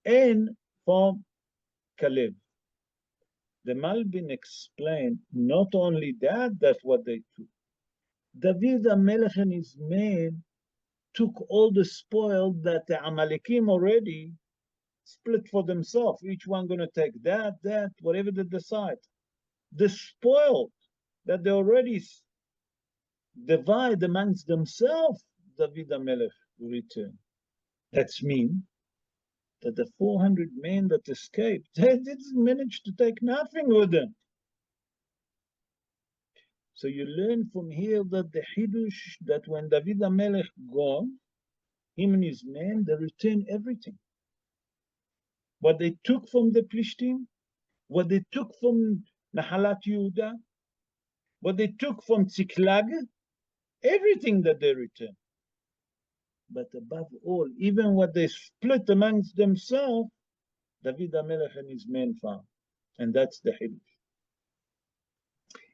and from Caleb. The Malbim explained not only that's what they took. David HaMelech and his men took all the spoil that the Amalekim already split for themselves. Each one going to take that, whatever they decide. The spoil that they already divide amongst themselves, David HaMelech return. That's mean that the 400 men that escaped, they didn't manage to take nothing with them. So you learn from here that the Hidush, that when David HaMelech gone, him and his men, they return everything. What they took from the Plishtim, what they took from Nahalat Yehuda, what they took from Tziklag, everything that they return. But above all, even what they split amongst themselves, David HaMelech and his men found. And that's the Hidush.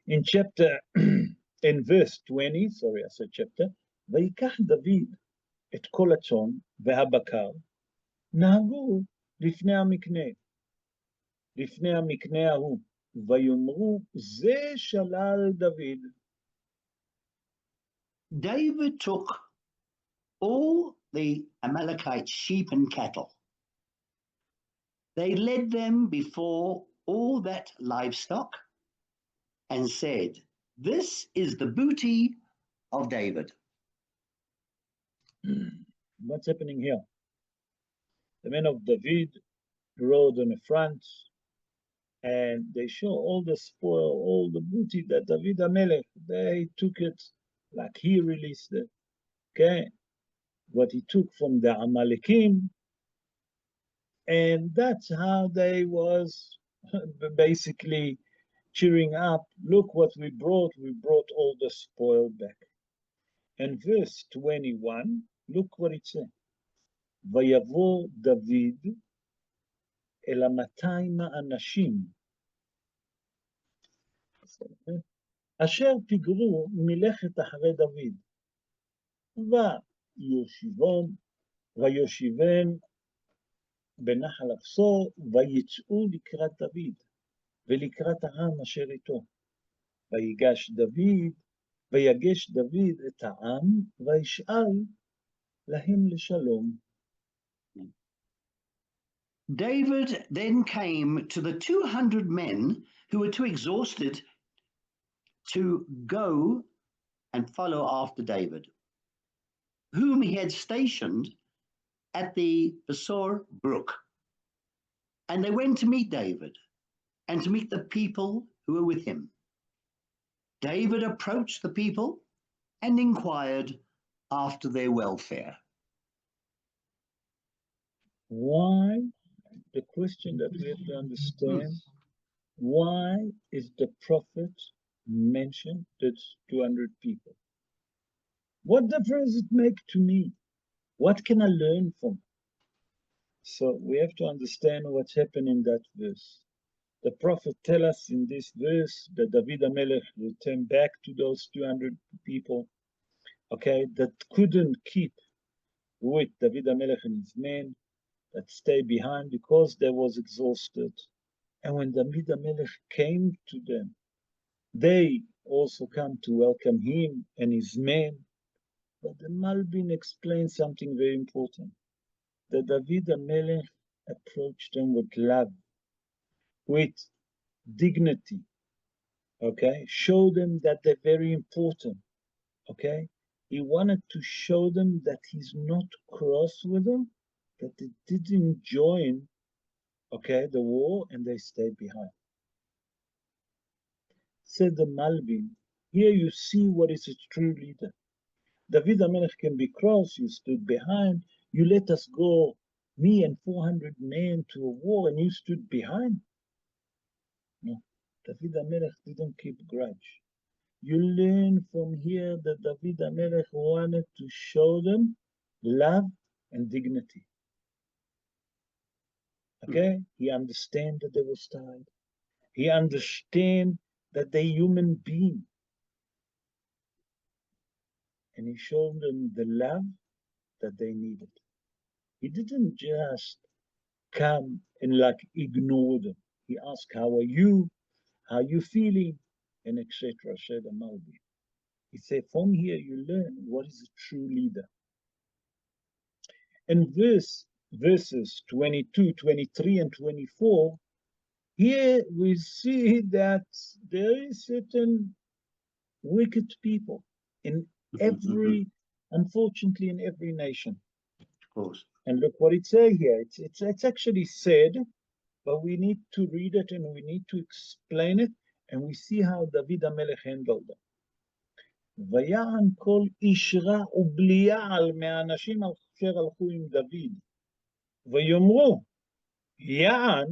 In chapter, in verse 20, sorry, I said chapter, ויקח דוד את כל הצאן והבקר, נהגו לפני המקנה, לפני המקנה ההוא, ויאמרו, זה שלל דוד. David took all the Amalekite sheep and cattle. They led them before all that livestock and said, this is the booty of David. What's happening here? The men of David rode on the front and they show all the spoil, all the booty that David HaMelech, they took it like he released it. Okay? What he took from the Amalekim, and that's how they was basically cheering up. Look what we brought all the spoil back. And verse 21, look what it says. ויבוא דוד אל 200 האנשים אשר פיגרו מלכת אחרי דוד, ויושיבם בנחל הבשור, ויצאו לקראת דוד, ולקראת העם אשר איתו. ויגש דוד את העם, וישאל להם לשלום. David then came to the 200 men who were too exhausted to go and follow after David, whom he had stationed at the Besor brook. And they went to meet David and to meet the people who were with him. David approached the people and inquired after their welfare. Why? The question that we have to understand, why is the prophet mentioned that 200 people? What difference does it make to me? What can I learn from it? So we have to understand what's happening in that verse. The prophet tells us in this verse that David HaMelech returned back to those 200 people, okay, that couldn't keep with David HaMelech and his men, that stayed behind because they was exhausted. And when David HaMelech came to them, they also come to welcome him and his men. But the Malbim explains something very important, that David HaMelech approached them with love, with dignity, Okay, show them that they're very important. Okay, he wanted to show them that he's not cross with them, that they didn't join, okay, the war, and they stayed behind. Said the Malbim, here you see what is a true leader. David HaMelech can be cross, you stood behind, you let us go, me and 400 men to a war, and you stood behind. No, David HaMelech didn't keep grudge. You learn from here that David HaMelech wanted to show them love and dignity. Okay? He understand that they was tired. He understand that they're human being. And he showed them the love that they needed. He didn't just come and like ignore them. He asked, how are you? How are you feeling? And etc. said Amalbi. He said, from here you learn what is a true leader. And verses 22, 23, and 24, here we see that there is certain wicked people in every, unfortunately, in every nation. Of course. And look what it says here. It's actually said, but we need to read it and we need to explain it, and we see how David HaMelech handled them. ויען כל איש רע ובליעל מהאנשים אשר הלכו עם דוד, ויאמרו, יען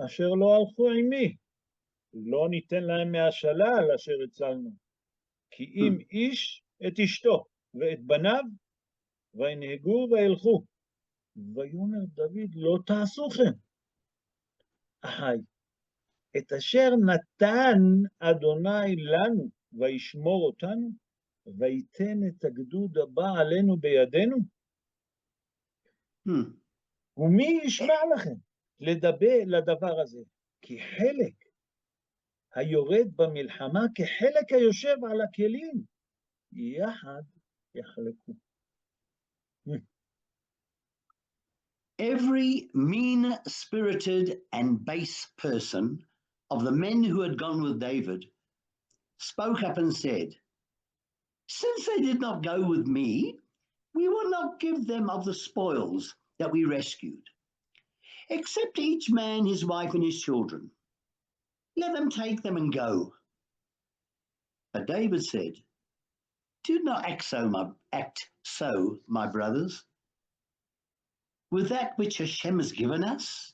אשר לא הלכו עמי, לא ניתן להם מהשלל אשר הצלנו, כי אם איש את אשתו ואת בניו, וינהגו וילכו. ויאמר דוד, לא תעשו כן. אחי, את אשר נתן אדוני לנו, וישמור אותנו, ויתן את הגדוד הבא עלינו בידינו, ומי ישמע לכם לדבר הזה? כי חלק היורד במלחמה כחלק היושב על הכלים, יחד יחלקו. Every mean-spirited and base person of the men who had gone with David spoke up and said, since they did not go with me, we will not give them of the spoils that we rescued, except each man his wife and his children. Let them take them and go. But David said, do not act so, my brothers. With that which Hashem has given us,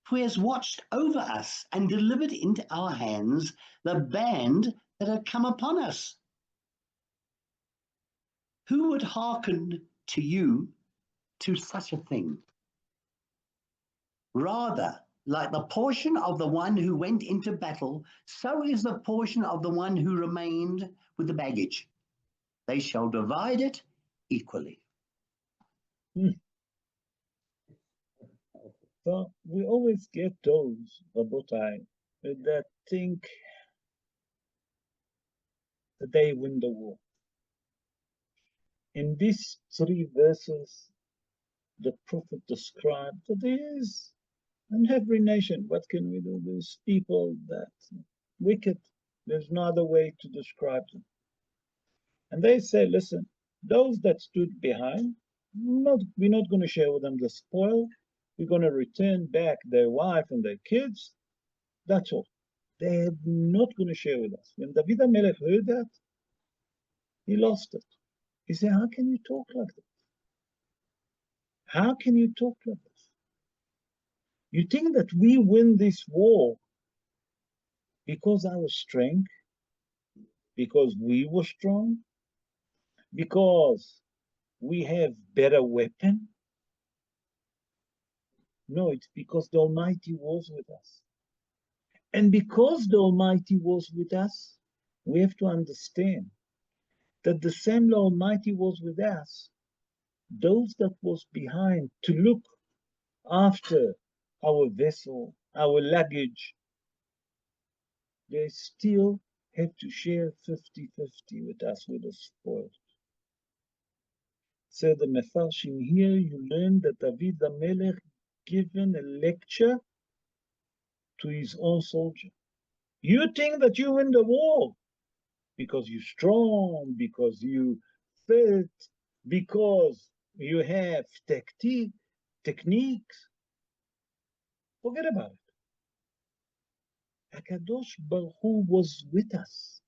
who has watched over us and delivered into our hands the band that had come upon us. Who would hearken to you to such a thing? Rather, like the portion of the one who went into battle, so is the portion of the one who remained with the baggage. They shall divide it equally. So we always get those, Rabotai, that think that they win the war. In these 3 verses, the prophet described that there is, in every nation, what can we do? There's people that wicked. There's no other way to describe them. And they say, listen, those that stood behind, we're not going to share with them the spoil. We're going to return back their wife and their kids. That's all. They're not going to share with us. When David HaMelech heard that, he lost it. He said, how can you talk like that? How can you talk like this? You think that we win this war because our strength, because we were strong, because we have better weapon? No, it's because the Almighty was with us. And because the Almighty was with us, we have to understand that the same Almighty was with us, those that was behind to look after our vessel, our luggage, they still have to share 50-50 with us with the spoils. So the Mefarshim here, you learn that David HaMelech given a lecture to his own soldier. You think that you win the war because you're strong, because you fit, because you have techniques. Forget about it. Akadosh Baruch Hu was with us.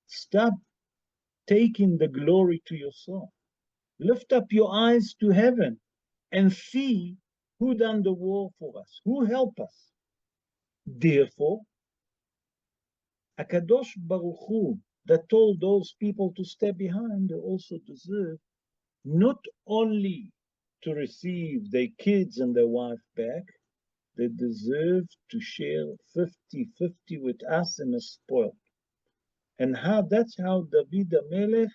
Stop taking the glory to yourself. Lift up your eyes to heaven and see who done the war for us, who helped us. Therefore, Akadosh Baruch Hu that told those people to stay behind, they also deserve not only to receive their kids and their wife back, they deserve to share 50-50 with us in a spoil. And that's how David HaMelech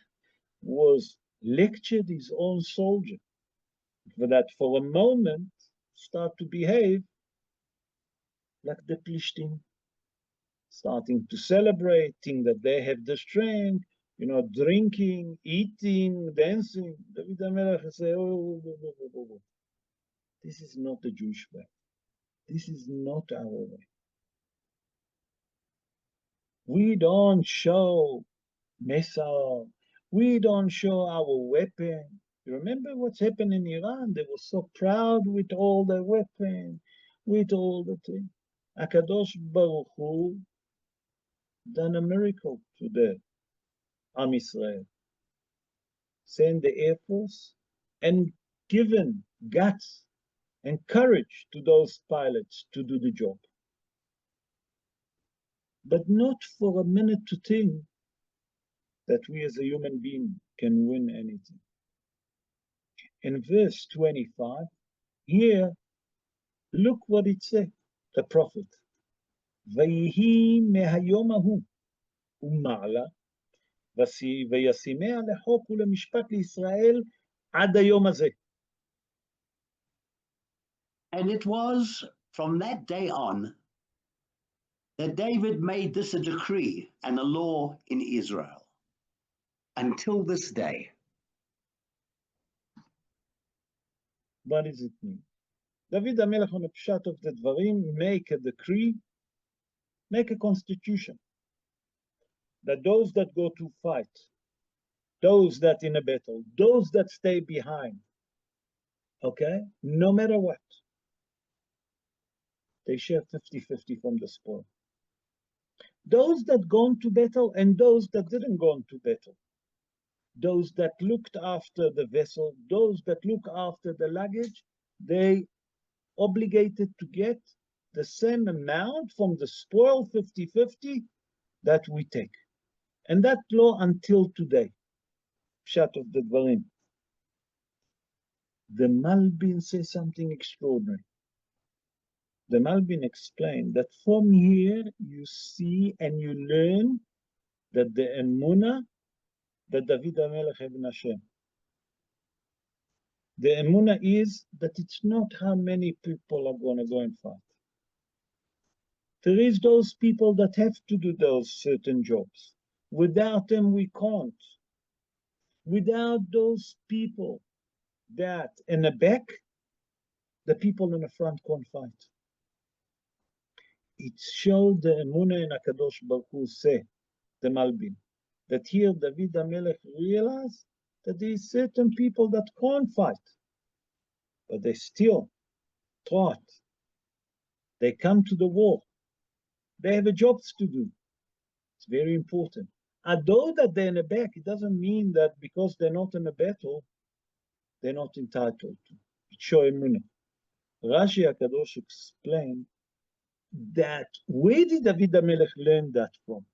was lectured his own soldier. For that for a moment start to behave like the Plishtim, starting to celebrate, think that they have the strength, drinking, eating, dancing. David HaMelech say, oh, this is not the Jewish way. This is not our way. We don't show missile. We don't show our weapon. You remember what's happened in Iran? They were so proud with all their weapons, with all the things. Akadosh Baruch Hu done a miracle to the Am Israel. Send the Air Force and given guts and courage to those pilots to do the job. But not for a minute to think that we as a human being can win anything. In verse 25, here, look what it says, the prophet. ויהי מהיום ההוא ומעלה, וישימיה לחוק ולמשפט לישראל עד היום הזה. And it was from that day on that David made this a decree and a law in Israel until this day. What does it mean? David HaMelech on the pshat of the dvarim make a decree, make a constitution, that those that go to fight, those that in a battle, those that stay behind, okay, no matter what, they share 50-50 from the spoil. Those that gone to battle and those that didn't go into battle, those that looked after the vessel, those that look after the luggage, they obligated to get the same amount from the spoil, 50-50, that we take. And that law until today. Pshat of the Dvarim. The Malbin says something extraordinary. The Malbin explained that from here you see and you learn that the emunah that David HaMelech have in Hashem. The emunah is that it's not how many people are going to go and fight. There is those people that have to do those certain jobs. Without them, we can't. Without those people that in the back, the people in the front can't fight. It showed the emunah in HaKadosh Baruch Hu say, the Malbin, that here David HaMelech realized that there is certain people that can't fight, but they still taught. They come to the war. They have a jobs to do. It's very important. Although that they're in the back, it doesn't mean that because they're not in a battle, they're not entitled to. It's show emunah. Rashi HaKadosh explained that where did David HaMelech learn that from?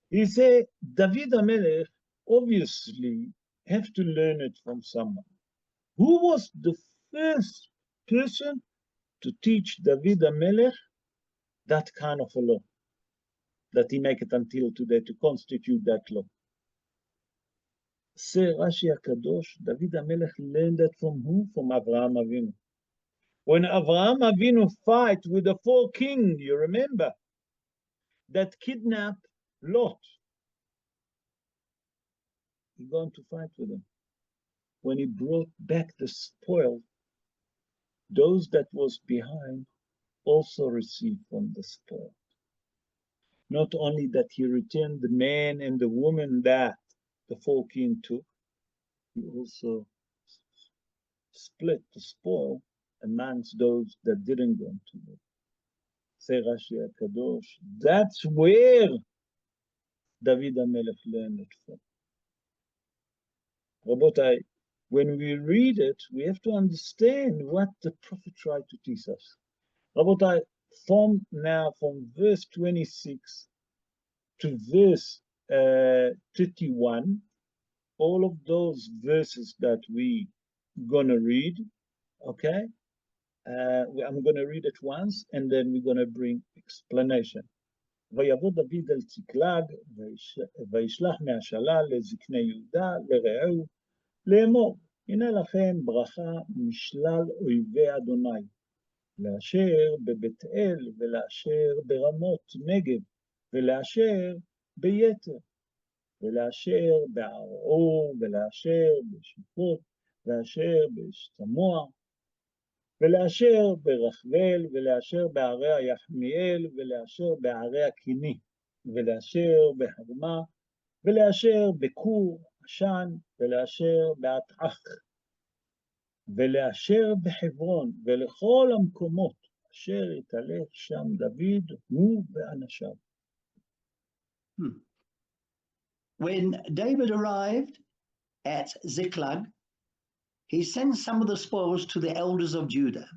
He said David HaMelech obviously have to learn it from someone. Who was the first person to teach David HaMelech that kind of a law? That he make it until today to constitute that law. Say Rashi HaKadosh, David HaMelech learned that from who? From Avraham Avinu. When Avraham Avinu fight with the 4 kings, you remember, that kidnapped Lot. He going to fight with him. When he brought back the spoil, those that was behind also received from the spoil. Not only that he returned the man and the woman that the four king took, he also split the spoil amongst those that didn't go to war. Say Rashi HaKadosh, that's where David HaMelech learned it from. Rabotai, when we read it, we have to understand what the prophet tried to teach us. Rabotai, from verse 26 to verse 31, all of those verses that we gonna read, okay? I'm gonna read it once, and then we're gonna bring explanation. ויבוא דוד אל צקלג, וישלח מהשלל לזקני יהודה, לרעהו, לאמור, הנה לכם ברכה משלל אויבי אדוני, לאשר בבית אל, ולאשר ברמות נגב, ולאשר ביתר, ולאשר בערעור, ולאשר בשפוט, ולאשר בשתמוע, ולאשר ברחבל, ולאשר בערי היחמיאל, ולאשר בערי הקיני, ולאשר בהרמה, ולאשר בכור, עשן, ולאשר בעתח, ולאשר בחברון, ולכל המקומות אשר יתהלך שם דוד, הוא ואנשיו. When David arrived at Ziklag, he sent some of the spoils to the elders of Judah,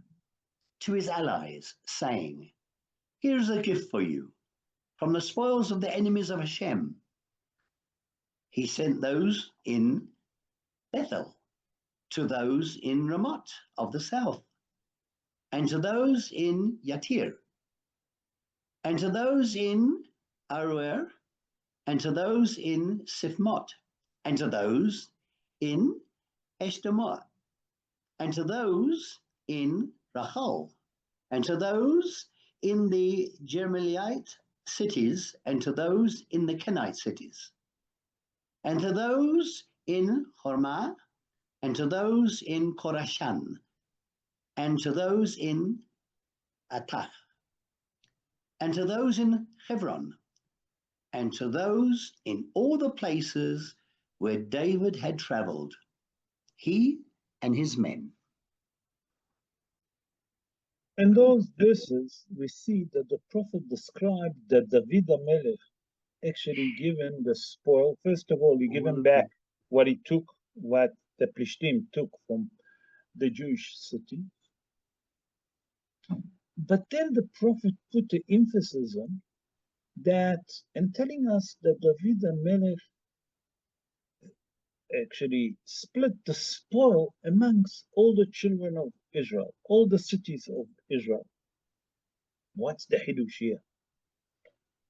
to his allies, saying, "Here's a gift for you from the spoils of the enemies of Hashem." He sent those in Bethel, to those in Ramoth of the south, and to those in Yatir, and to those in Aroer, and to those in Sifmot, and to those in Eshtemoa, and to those in Rachel, and to those in the Jerahmeelite cities, and to those in the Kenite cities, and to those in Hormah, and to those in Korashan, and to those in Atach, and to those in Hebron, and to those in all the places where David had traveled, he and his men. In those verses, we see that the prophet described that David HaMelech actually given the spoil. First of all, he given back what he took, what the Plishtim took from the Jewish city. But then the prophet put the emphasis on that and telling us that David HaMelech actually split the spoil amongst all the children of Israel, all the cities of Israel. What's the Hidush here?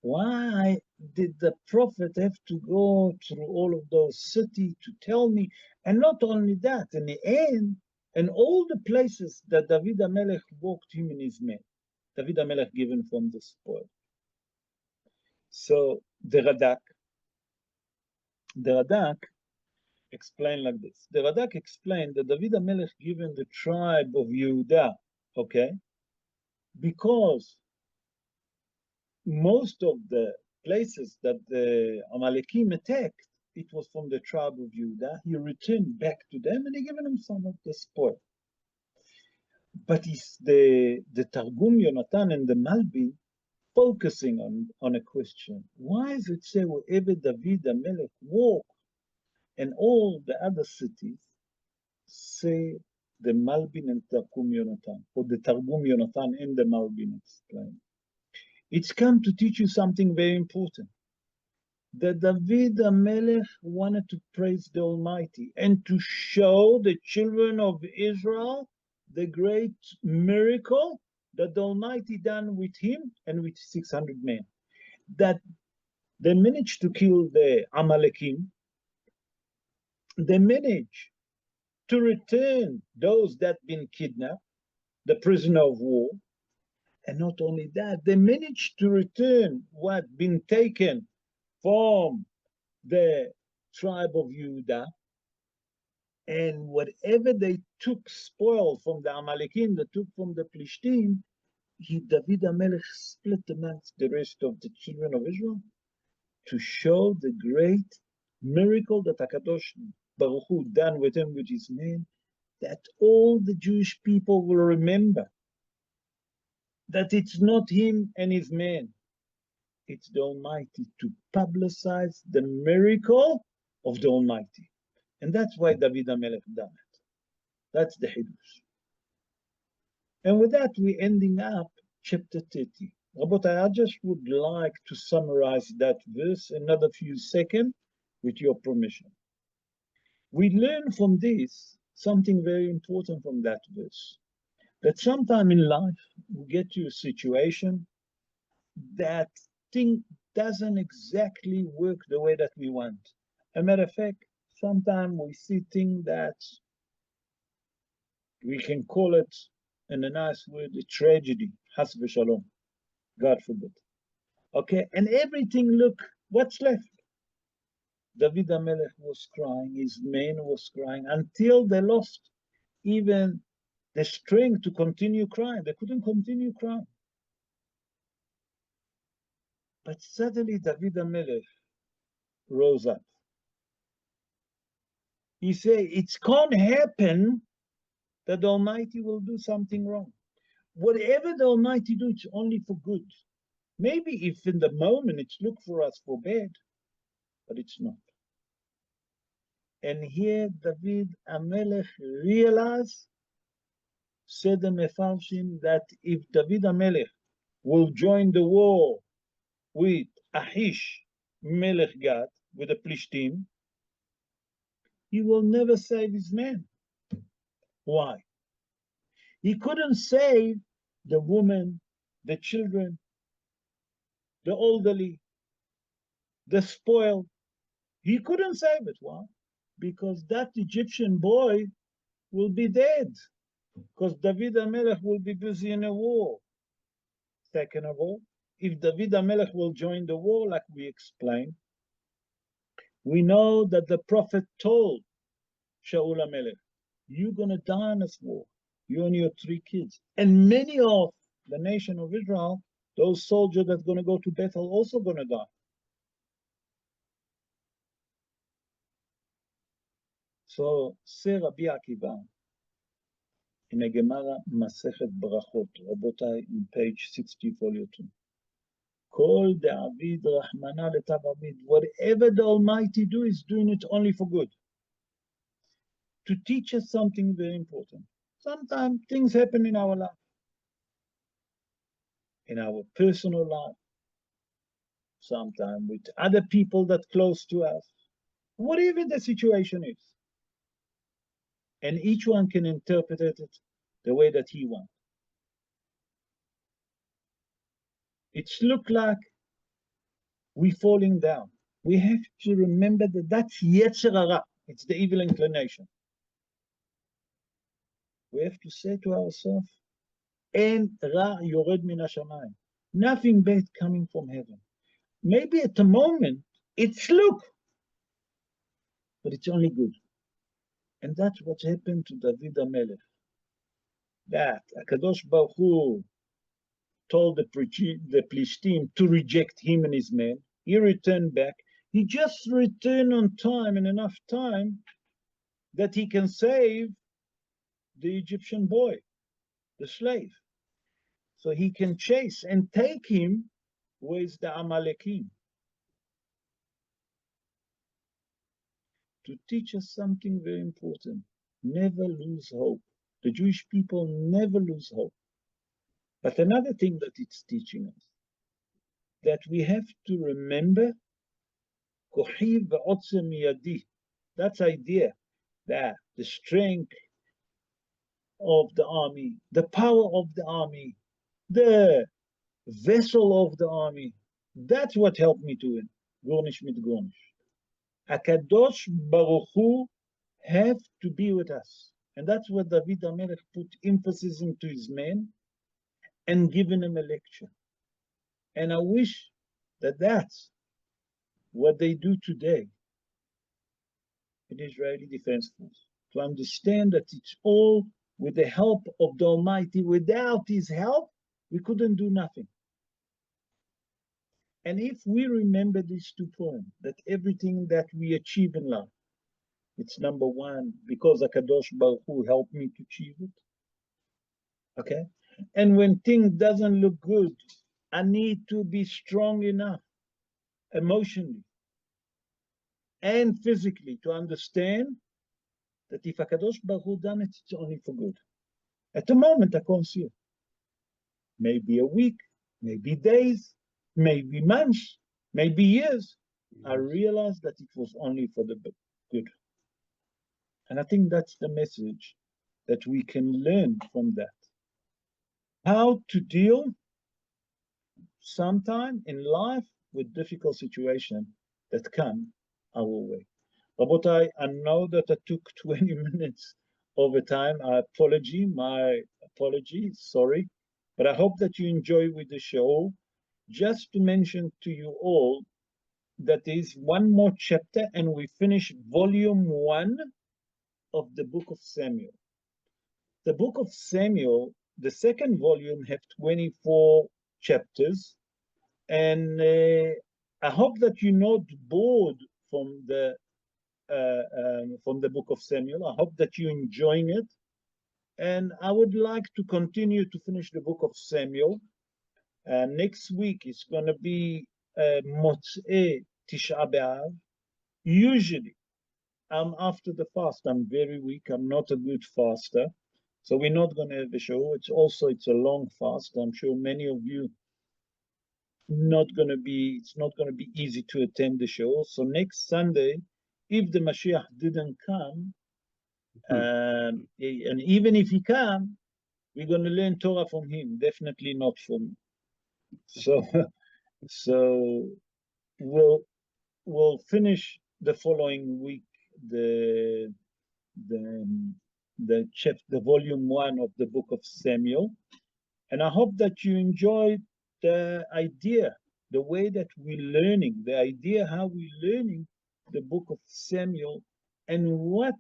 Why did the prophet have to go through all of those cities to tell me? And not only that, in the end, in all the places that David HaMelech walked him and his men, David HaMelech given from the spoil. So the Radak explained like this. The Radak explained that David HaMelech given the tribe of Yehuda, okay, because most of the places that the Amalekim attacked, it was from the tribe of Judah. He returned back to them and he given them some of the spoil. But it's the Targum Yonatan and the Malbim focusing on a question. Why is it say wherever David HaMelech walked and all the other cities, say the Malbim and Targum Yonatan, or the Targum Yonatan and the Malbim explain? It's come to teach you something very important. That David HaMelech wanted to praise the Almighty and to show the children of Israel the great miracle that the Almighty done with him and with 600 men. That they managed to kill the Amalekim. They managed to return those that been kidnapped, the prisoner of war. And not only that, they managed to return what been taken from the tribe of Judah, and whatever they took spoil from the Amalekim, they took from the Plishtim, David HaMelech split amongst the rest of the children of Israel to show the great miracle that HaKadosh Baruch Hu done with him, with his men, that all the Jewish people will remember that it's not him and his men, it's the Almighty, to publicize the miracle of the Almighty. And that's why David HaMelech done it. That's the Hidush. And with that, we're ending up chapter 30. Rabotai, I just would like to summarize that verse another few seconds with your permission. We learn from this something very important from that verse, that sometime in life we get to a situation that thing doesn't exactly work the way that we want. As a matter of fact, sometimes we see things that we can call it, in a nice word, a tragedy, has v'shalom, God forbid. Okay, and everything, look, what's left? David HaMelech was crying, his men was crying, until they lost even the strength to continue crying. They couldn't continue crying. But suddenly David HaMelech rose up. He said, it can't happen that the Almighty will do something wrong. Whatever the Almighty do, it's only for good. Maybe if in the moment it's look for us for bad, but it's not. And here David HaMelech realized, said the Mefarshim, that if David HaMelech will join the war with Achish Melech Gad, with the Plishtim, he will never save his men. Why? He couldn't save the woman, the children, the elderly, the spoiled. He couldn't save it. Why? Because that Egyptian boy will be dead, because David HaMelech will be busy in a war. Second of all, if David HaMelech will join the war, like we explained, we know that the prophet told Shaul HaMelech, you're going to die in this war, you and your 3 kids. And many of the nation of Israel, those soldiers that's going to go to battle, also going to die. So, say Rabbi Akiva, in a Gemara Masechet Brachot, Rabotai, in page 60, folio 2. Kol David Rahmana letav David. Whatever the Almighty do, is doing it only for good. To teach us something very important. Sometimes things happen in our life, in our personal life, sometimes with other people that close to us, whatever the situation is. And each one can interpret it the way that he wants. It's look like we're falling down. We have to remember that that's Yetzer Hara. It's the evil inclination. We have to say to ourselves, En Ra Yored Min HaShamayim. Nothing bad coming from heaven. Maybe at the moment, it's look, but it's only good. And that's what happened to David HaMelech. That HaKadosh Baruch Hu told the Plishtim to reject him and his men. He returned back. He just returned on time, and enough time that he can save the Egyptian boy, the slave. So he can chase and take him with the Amalekim. To teach us something very important. Never lose hope. The Jewish people never lose hope. But another thing that it's teaching us, that we have to remember Kochi ve'otzem yadi. That's idea, that the strength of the army, the power of the army, the vessel of the army, that's what helped me to win. Gornish mit Gornish. HaKadosh Baruch Hu have to be with us. And that's what David HaMelech put emphasis into his men and given him a lecture. And I wish that that's what they do today in Israeli Defense Force, to understand that it's all with the help of the Almighty. Without his help, we couldn't do nothing. And if we remember these 2 points, that everything that we achieve in life, it's number one, because HaKadosh Baruch Hu helped me to achieve it. Okay? And when things doesn't look good, I need to be strong enough emotionally and physically to understand that if HaKadosh Baruch Hu done it, it's only for good. At the moment, I can't see it. Maybe a week, maybe days, maybe months, maybe years. I realized that it was only for the good. And I think that's the message that we can learn from that. How to deal sometime in life with difficult situations that come our way. Rabotai, I know that I took 20 minutes over time. My apology, sorry. But I hope that you enjoy with the show. Just to mention to you all that there is one more chapter and we finish volume 1 of the book of Samuel. The book of Samuel, the second volume, have 24 chapters, and I hope that you're not bored from the book of Samuel. I hope that you're enjoying it, and I would like to continue to finish the book of Samuel. Next week is going to be Motzei Tisha B'Av. Usually, after the fast. I'm very weak. I'm not a good faster. So we're not going to have a show. It's a long fast. I'm sure many of you it's not going to be easy to attend the show. So next Sunday, if the Mashiach didn't come, and even if he comes, we're going to learn Torah from him, definitely not from me. So we'll finish the following week the volume 1 of the book of Samuel. And I hope that you enjoyed the idea, the way that we're learning, the idea how we're learning the book of Samuel and what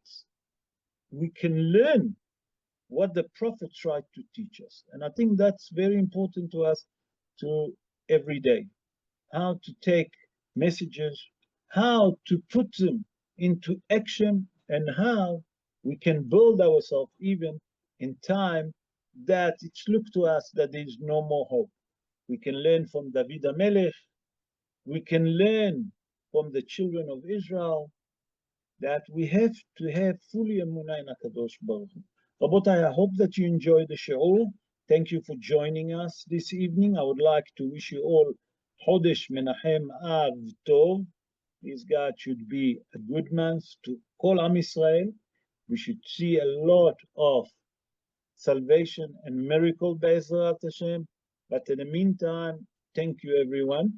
we can learn, what the prophet tried to teach us. And I think that's very important to us to every day, how to take messages, how to put them into action, and how we can build ourselves even in time that it's looked to us that there is no more hope. We can learn from David HaMelech. We can learn from the children of Israel that we have to have fully emunah in HaKadosh Baruch Hu. Rabotai, I hope that you enjoyed the show. Thank you for joining us this evening. I would like to wish you all Chodesh Menachem Av Tov. This God should be a good month to Kol Am Yisrael. We should see a lot of salvation and miracle Be'ezrat Hashem. But in the meantime, thank you everyone.